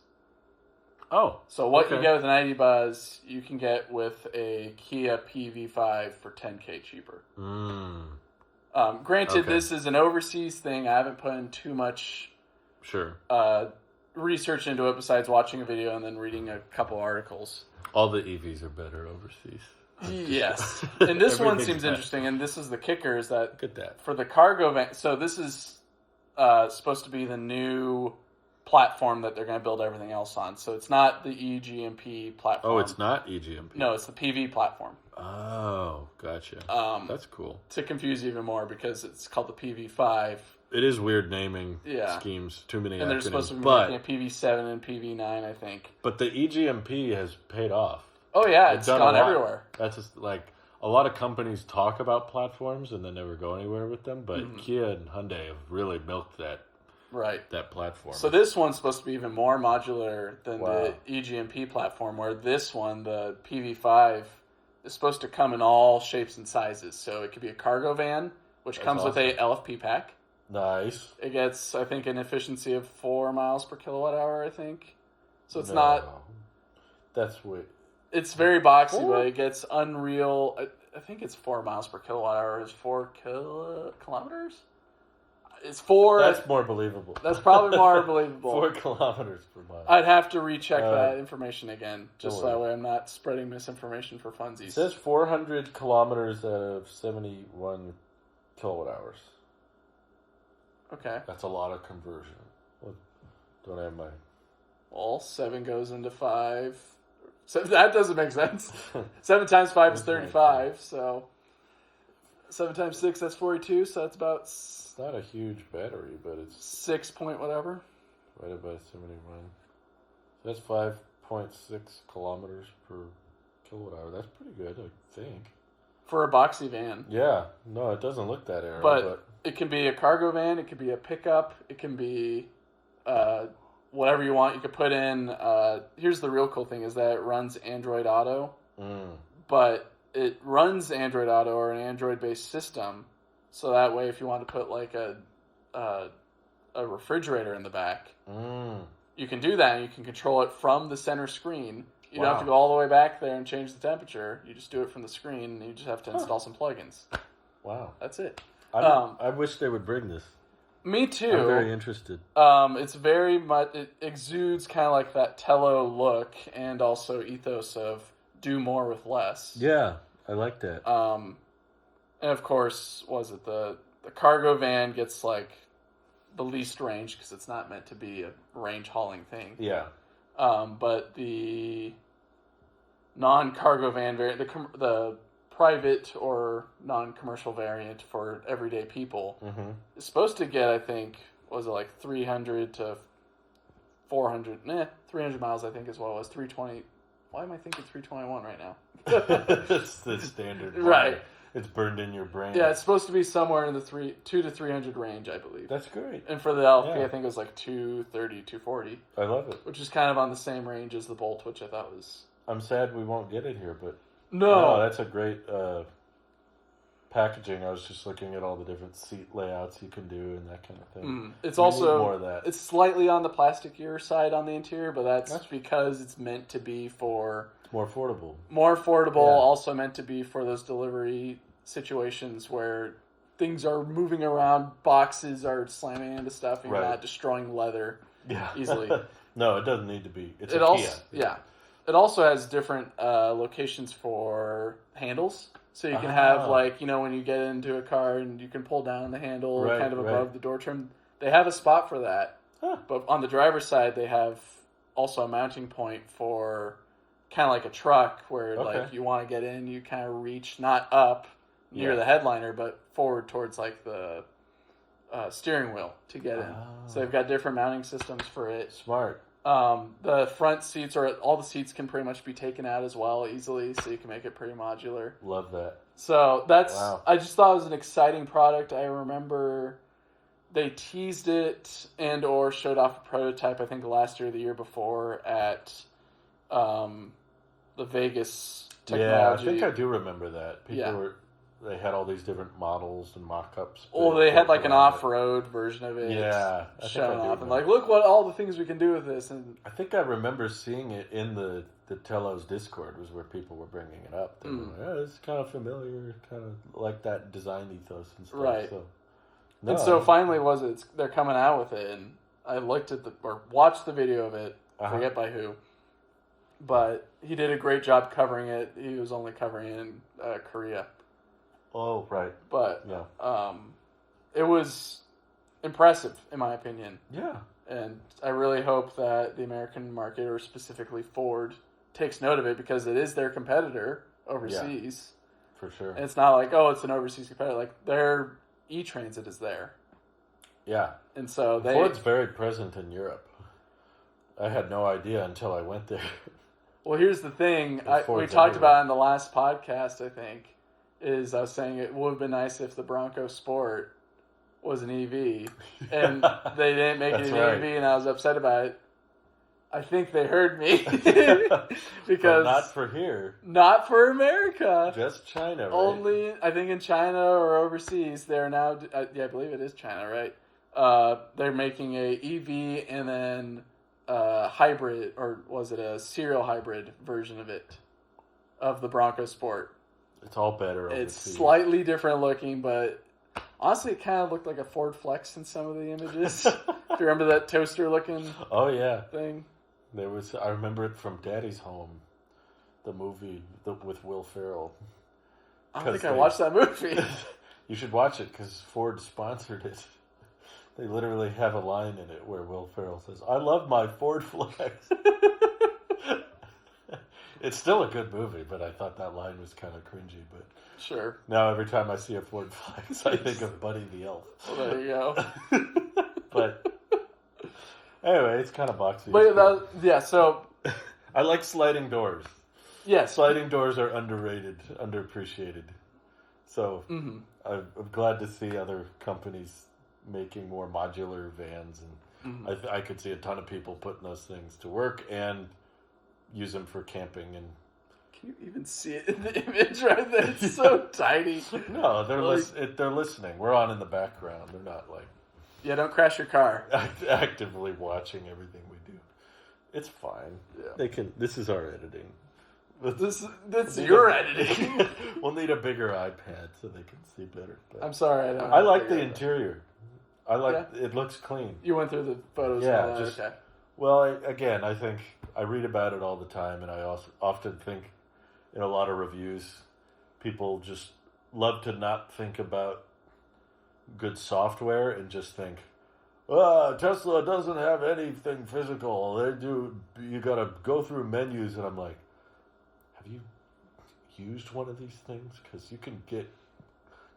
Oh. So what you get with an ID Buzz, you can get with a Kia PV5 for $10,000 cheaper. Granted, this is an overseas thing. I haven't put in too much research into it besides watching a video and then reading a couple articles. All the EVs are better overseas. Yes. And this one seems interesting, and this is the kicker, is that, for the cargo van, so this is supposed to be the new platform that they're going to build everything else on. So it's not the eGMP platform. Oh, it's not eGMP? No, it's the PV platform. Oh, gotcha. That's cool. To confuse even more, because it's called the PV5. It is weird naming schemes. Too many acronyms. And they're supposed to be making a PV7 and PV9, I think. But the eGMP has paid off. Oh, yeah. It's gone everywhere. That's just like a lot of companies talk about platforms and then never go anywhere with them. But Kia and Hyundai have really milked that platform. So this one's supposed to be even more modular than the eGMP platform, where this one, the PV5, is supposed to come in all shapes and sizes. So it could be a cargo van, which comes with a LFP pack. Nice. It gets, I think, an efficiency of 4 miles per kilowatt hour, I think. So it's not... That's weird. It's very boxy, but it gets unreal. I think it's 4 miles per kilowatt hour. Is 4 kilometers? It's 4. That's more believable. That's probably more believable. 4 kilometers per mile. I'd have to recheck that information again, just so that way I'm not spreading misinformation for funsies. It says 400 kilometers out of 71 kilowatt hours. Okay. That's a lot of conversion. Don't have my... Well, 7 goes into 5... So that doesn't make sense. 7 times 5 is 35, so 7 times 6, that's 42, so that's about... It's not a huge battery, but it's... 6 point whatever. Divided by 71. So that's 5.6 kilometers per kilowatt hour. That's pretty good, I think. For a boxy van. Yeah. No, it doesn't look that aero. But it can be a cargo van, it could be a pickup, it can be... whatever you want, you could put in... here's the real cool thing, is that it runs Android Auto. But it runs Android Auto or an Android-based system. So that way, if you want to put like a refrigerator in the back, you can do that, and you can control it from the center screen. You don't have to go all the way back there and change the temperature. You just do it from the screen, and you just have to install some plugins. Wow. That's it. I wish they would bring this. Me too. I'm very interested. It's very much... It exudes kind of like that Tello look, and also ethos of do more with less. Yeah, I like that. And of course, the cargo van gets like the least range because it's not meant to be a range hauling thing. Yeah. But the non-cargo van variant, the private or non-commercial variant for everyday people is supposed to get, I think, was it like 300 to 400? 300 miles, I think, is what it was. 320. Why am I thinking 321 right now? That's the standard. Right. It's burned in your brain. Yeah, it's supposed to be somewhere in the 2 to 300 range, I believe. That's great. And for the LFP, I think it was like 230, 240. I love it. Which is kind of on the same range as the Bolt, which I thought was... I'm sad we won't get it here, but... No, that's a great packaging. I was just looking at all the different seat layouts you can do and that kind of thing. It's also more of that. It's slightly on the plasticier side on the interior, but that's because it's meant to be for... It's more affordable. More affordable, also meant to be for those delivery situations where things are moving around, boxes are slamming into stuff, and you're not destroying leather easily. No, it doesn't need to be. It's it a also, Kia. Yeah. It also has different locations for handles. So you can have, like, you know, when you get into a car and you can pull down the handle kind of above the door trim. They have a spot for that. Huh. But on the driver's side, they have also a mounting point for kind of like a truck where, like, you want to get in, you kind of reach not up near the headliner, but forward towards, like, the steering wheel to get in. So they've got different mounting systems for it. Smart. The front seats, or all the seats, can pretty much be taken out as well easily, so you can make it pretty modular. Love that. So that's, I just thought it was an exciting product. I remember they teased it and or showed off a prototype, I think last year or the year before, at the Vegas technology. Yeah, I think I do remember that. They had all these different models and mock-ups. Well, they had like an off-road version of it. Yeah, showing off and like, look what all the things we can do with this. And I think I remember seeing it in the Telos Discord was where people were bringing it up. They were like, it's kind of familiar, kind of like that design ethos and stuff. Right. So, and so finally they're coming out with it, and I looked at or watched the video of it. I forget by who. But he did a great job covering it. He was only covering it in Korea. Oh, right. But it was impressive, in my opinion. Yeah. And I really hope that the American market, or specifically Ford, takes note of it, because it is their competitor overseas. Yeah, for sure. And it's not like, oh, it's an overseas competitor. Like, their e-Transit is there. Yeah. And so Ford's very present in Europe. I had no idea until I went there. Well, here's the thing. We talked about it in the last podcast, I think. I was saying it would have been nice if the Bronco Sport was an EV, and they didn't make it an EV, and I was upset about it. I think they heard me. Because not for here. Not for America. Just China, right? Only, I think in China or overseas, they're now, I believe it is China, right? They're making a EV and then hybrid, or was it a serial hybrid version of it, of the Bronco Sport. It's all better. It's slightly different looking, but honestly, it kind of looked like a Ford Flex in some of the images. If you remember that toaster looking thing? There was. I remember it from Daddy's Home, the movie with Will Ferrell. I don't think I watched that movie. You should watch it because Ford sponsored it. They literally have a line in it where Will Ferrell says, "I love my Ford Flex." It's still a good movie, but I thought that line was kind of cringy. But sure. Now every time I see a Ford Flex, I think of Buddy the Elf. Well, there you go. But anyway, it's kind of boxy. But so I like sliding doors. Yes, sliding doors are underrated, underappreciated. So I'm glad to see other companies making more modular vans, and I could see a ton of people putting those things to work and use them for camping. And can you even see it in the image right there? It's so tiny. No, they're listening. We're on in the background. They're not like don't crash your car. Actively watching everything we do. It's fine. Yeah. They can. This is our editing. This your editing. We'll need a bigger iPad so they can see better. But I'm sorry. I like the interior. I like it. Looks clean. You went through the photos. Yeah. And all that. Okay. Well, again, I think I read about it all the time, and I also often think in a lot of reviews, people just love to not think about good software and just think, Tesla doesn't have anything physical. You got to go through menus, and I'm like, have you used one of these things? Because you can get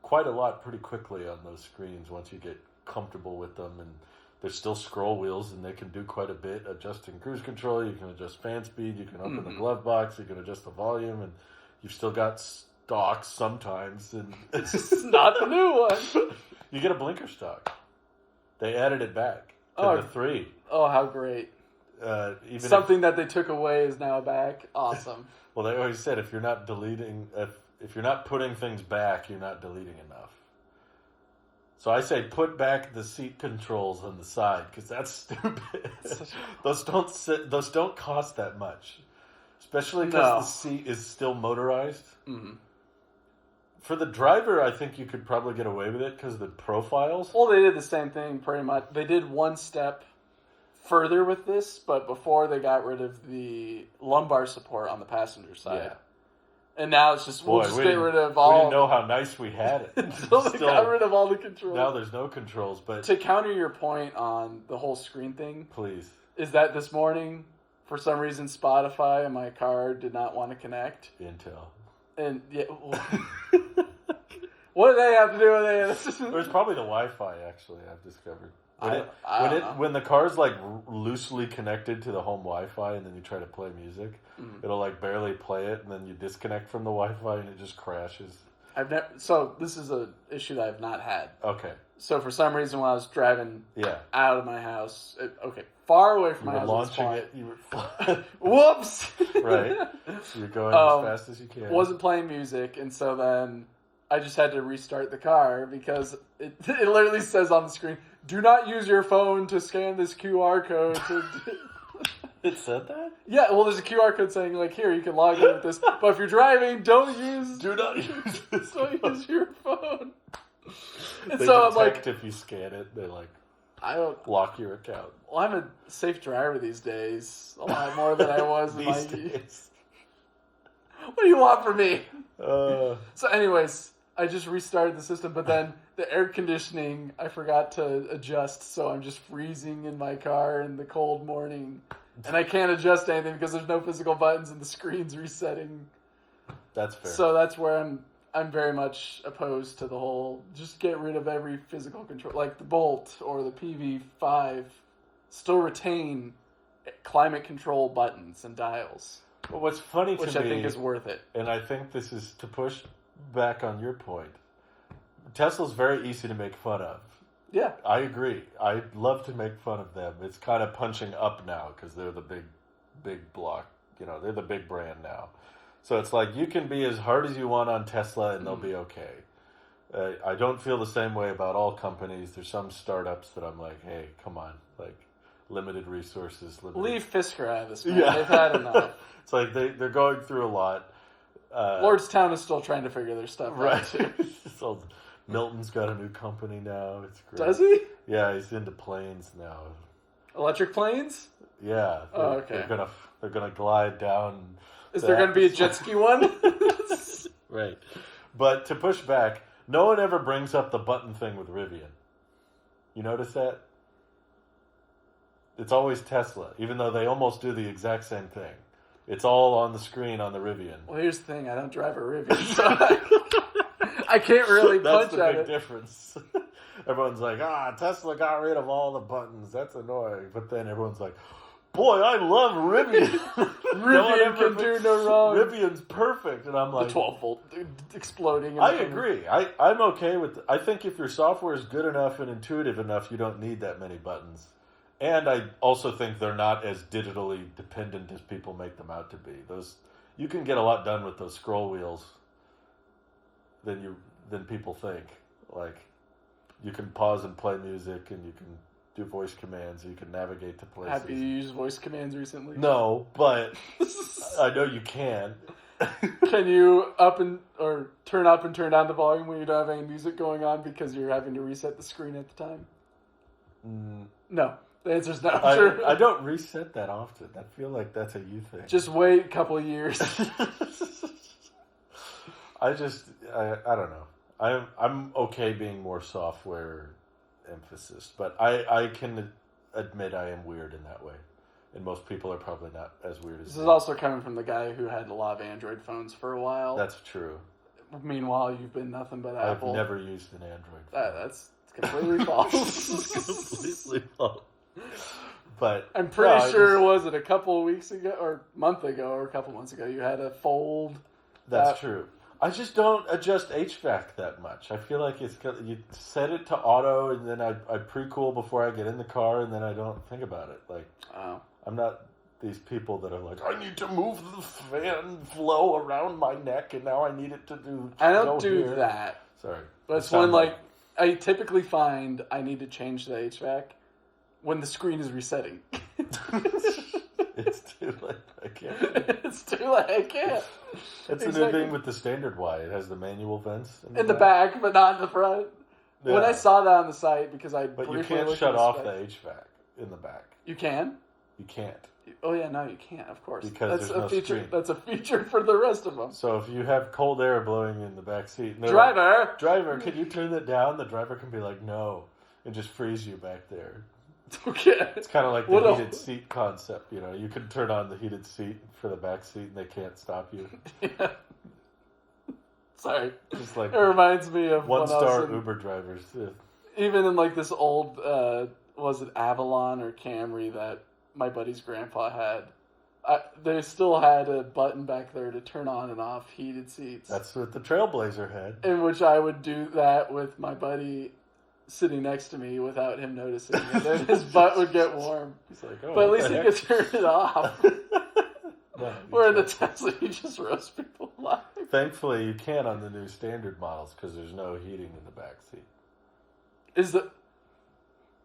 quite a lot pretty quickly on those screens once you get comfortable with them, and there's still scroll wheels, and they can do quite a bit. Adjusting cruise control, you can adjust fan speed, you can open the glove box, you can adjust the volume, and you've still got stocks sometimes. And it's not the new one. You get a blinker stock. They added it back to the 3. Oh, how great! Even something that they took away is now back. Awesome. Well, they always said if you're not deleting, if you're not putting things back, you're not deleting enough. So I say put back the seat controls on the side, because that's stupid. Those don't cost that much, especially because the seat is still motorized. For the driver, I think you could probably get away with it because of the profiles. Well, they did the same thing pretty much. They did one step further with this, but before they got rid of the lumbar support on the passenger side. Yeah. And now it's just, we'll just get rid of all... We didn't know how nice we had it. Until they got rid of all the controls. Now there's no controls, but... To counter your point on the whole screen thing... Please. Is that this morning, for some reason, Spotify and my car did not want to connect. Intel. And, yeah... Well, what do they have to do with it? It was probably the Wi-Fi, actually, I've discovered. When the car's like loosely connected to the home Wi-Fi and then you try to play music, it'll like barely play it and then you disconnect from the Wi-Fi and it just crashes. So this is an issue that I've not had. Okay. So for some reason when I was driving out of my house, far away from my house. Launching it. Whoops! Right. You're going as fast as you can. Wasn't playing music, and so then I just had to restart the car because it literally says on the screen, do not use your phone to scan this QR code. It said that? Yeah, well, there's a QR code saying, like, here, you can log in with this. But if you're driving, do not use your phone. And they so detect I'm like, if you scan it, they I don't lock your account. Well, I'm a safe driver these days. A lot more than I was in my days. What do you want from me? So anyways, I just restarted the system, but then the air conditioning, I forgot to adjust, so I'm just freezing in my car in the cold morning. And I can't adjust anything because there's no physical buttons and the screen's resetting. That's fair. So that's where I'm very much opposed to the whole, just get rid of every physical control. Like the Bolt or the PV5 still retain climate control buttons and dials. Well, what's funny to me... Which I think is worth it. And I think this is to push back on your point. Tesla's very easy to make fun of. Yeah. I agree. I'd love to make fun of them. It's kind of punching up now because they're the big block. They're the big brand now. So it's like you can be as hard as you want on Tesla and they'll be okay. I don't feel the same way about all companies. There's some startups that I'm like, hey, come on. Like, limited resources. Leave Fisker out of this, man. Yeah. They've had enough. It's like they're going through a lot. Lordstown is still trying to figure their stuff out, too. So Milton's got a new company now. It's great. Does he? Yeah, he's into planes now. Electric planes? Yeah. Oh, okay. They're gonna glide down. Is there going to be a jet ski one? Right. But to push back, no one ever brings up the button thing with Rivian. You notice that? It's always Tesla, even though they almost do the exact same thing. It's all on the screen on the Rivian. Well, here's the thing. I don't drive a Rivian, so I can't really punch at it. That's the big difference. Everyone's like, Tesla got rid of all the buttons. That's annoying. But then everyone's like, boy, I love Rivian. Rivian can do no wrong. Rivian's perfect. And I'm like... The 12-volt exploding. I agree. I'm okay with... I think if your software is good enough and intuitive enough, you don't need that many buttons. And I also think they're not as digitally dependent as people make them out to be. You can get a lot done with those scroll wheels than people think. Like, you can pause and play music, and you can do voice commands, and you can navigate to places. Have you used voice commands recently? No, but I know you can. Can you turn up and turn down the volume when you don't have any music going on because you're having to reset the screen at the time? No. The answer's no. I don't reset that often. I feel like that's a you thing. Just wait a couple of years. I don't know. I'm okay being more software emphasis, but I can admit I am weird in that way. And most people are probably not as weird as This is also coming from the guy who had a lot of Android phones for a while. That's true. Meanwhile, you've been nothing but Apple. I've never used an Android phone. That's completely false. It's completely false. But I'm pretty sure, was it a couple of weeks ago, or a month ago, or a couple months ago, you had a fold. That's true. I just don't adjust HVAC that much. I feel like you set it to auto, and then I pre-cool before I get in the car, and then I don't think about it. Like, I'm not these people that are like, I need to move the fan flow around my neck, and now I need it to do. I don't do that. Sorry, but it's when I typically find I need to change the HVAC when the screen is resetting. It's too late. I can't. It's too late. I can't. It's a new thing with the standard Y. It has the manual vents in the back, but not in the front. Yeah. When I saw that on the site, because But you can't shut off the HVAC in the back. You can? You can't. Oh yeah, no, you can't. Of course, because that's there's no feature. screen. That's a feature for the rest of them. So if you have cold air blowing in the back seat, driver, can you turn that down? The driver can be like, no, and just freeze you back there. Okay. It's kind of like the heated seat concept. You know, you can turn on the heated seat for the back seat, and they can't stop you. Yeah. Sorry. Just like it reminds me of one-star Uber drivers. Even in like this old, was it Avalon or Camry that my buddy's grandpa had? They still had a button back there to turn on and off heated seats. That's what the Trailblazer had. In which I would do that with my buddy sitting next to me without him noticing. And then his butt would get warm. He's like, oh, but at least he could turn it off. No, where in the Tesla, you just roast people alive. Thankfully, you can on the new standard models because there's no heating in the back seat.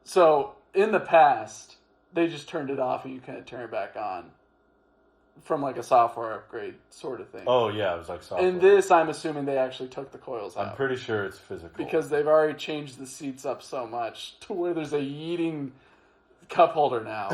So, in the past, they just turned it off and you couldn't turn it back on. From like a software upgrade sort of thing. Oh, yeah, it was like software. In this, I'm assuming they actually took the coils out. I'm pretty sure it's physical. Because they've already changed the seats up so much to where there's a yeeting cup holder now.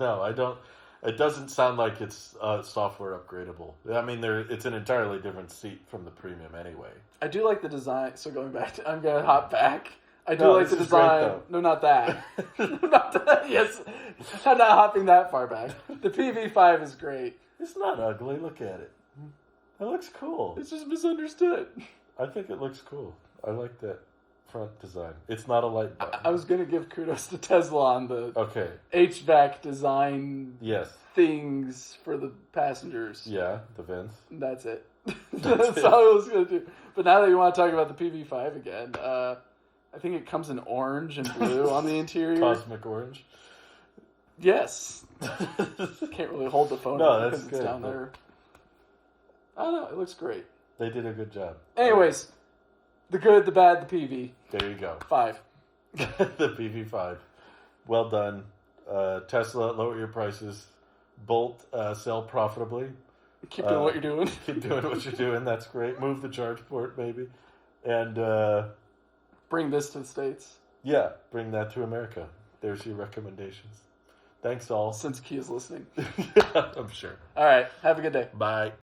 No, I don't. It doesn't sound like it's software upgradable. I mean, it's an entirely different seat from the premium anyway. I do like the design. So going back to, I'm going to hop back. I do like the design. Great, no, not that. Not that. Yes. I'm not hopping that far back. The PV5 is great. It's not ugly. Look at it. It looks cool. It's just misunderstood. I think it looks cool. I like that front design. It's not a light button. I was going to give kudos to Tesla on the HVAC design things for the passengers. Yeah, the vents. That's it. That's all I was going to do. But now that you want to talk about the PV5 again, I think it comes in orange and blue on the interior. Cosmic orange? Yes. Can't really hold the phone up because it's down there. I don't know. It looks great. They did a good job. Anyways, the good, the bad, the PV. There you go. 5. The PV5. Well done. Tesla, lower your prices. Bolt, sell profitably. Keep doing what you're doing. Keep doing what you're doing. That's great. Move the charge port, maybe. And bring this to the States. Yeah, bring that to America. There's your recommendations. Thanks all. Since Kia's listening. I'm sure. All right. Have a good day. Bye.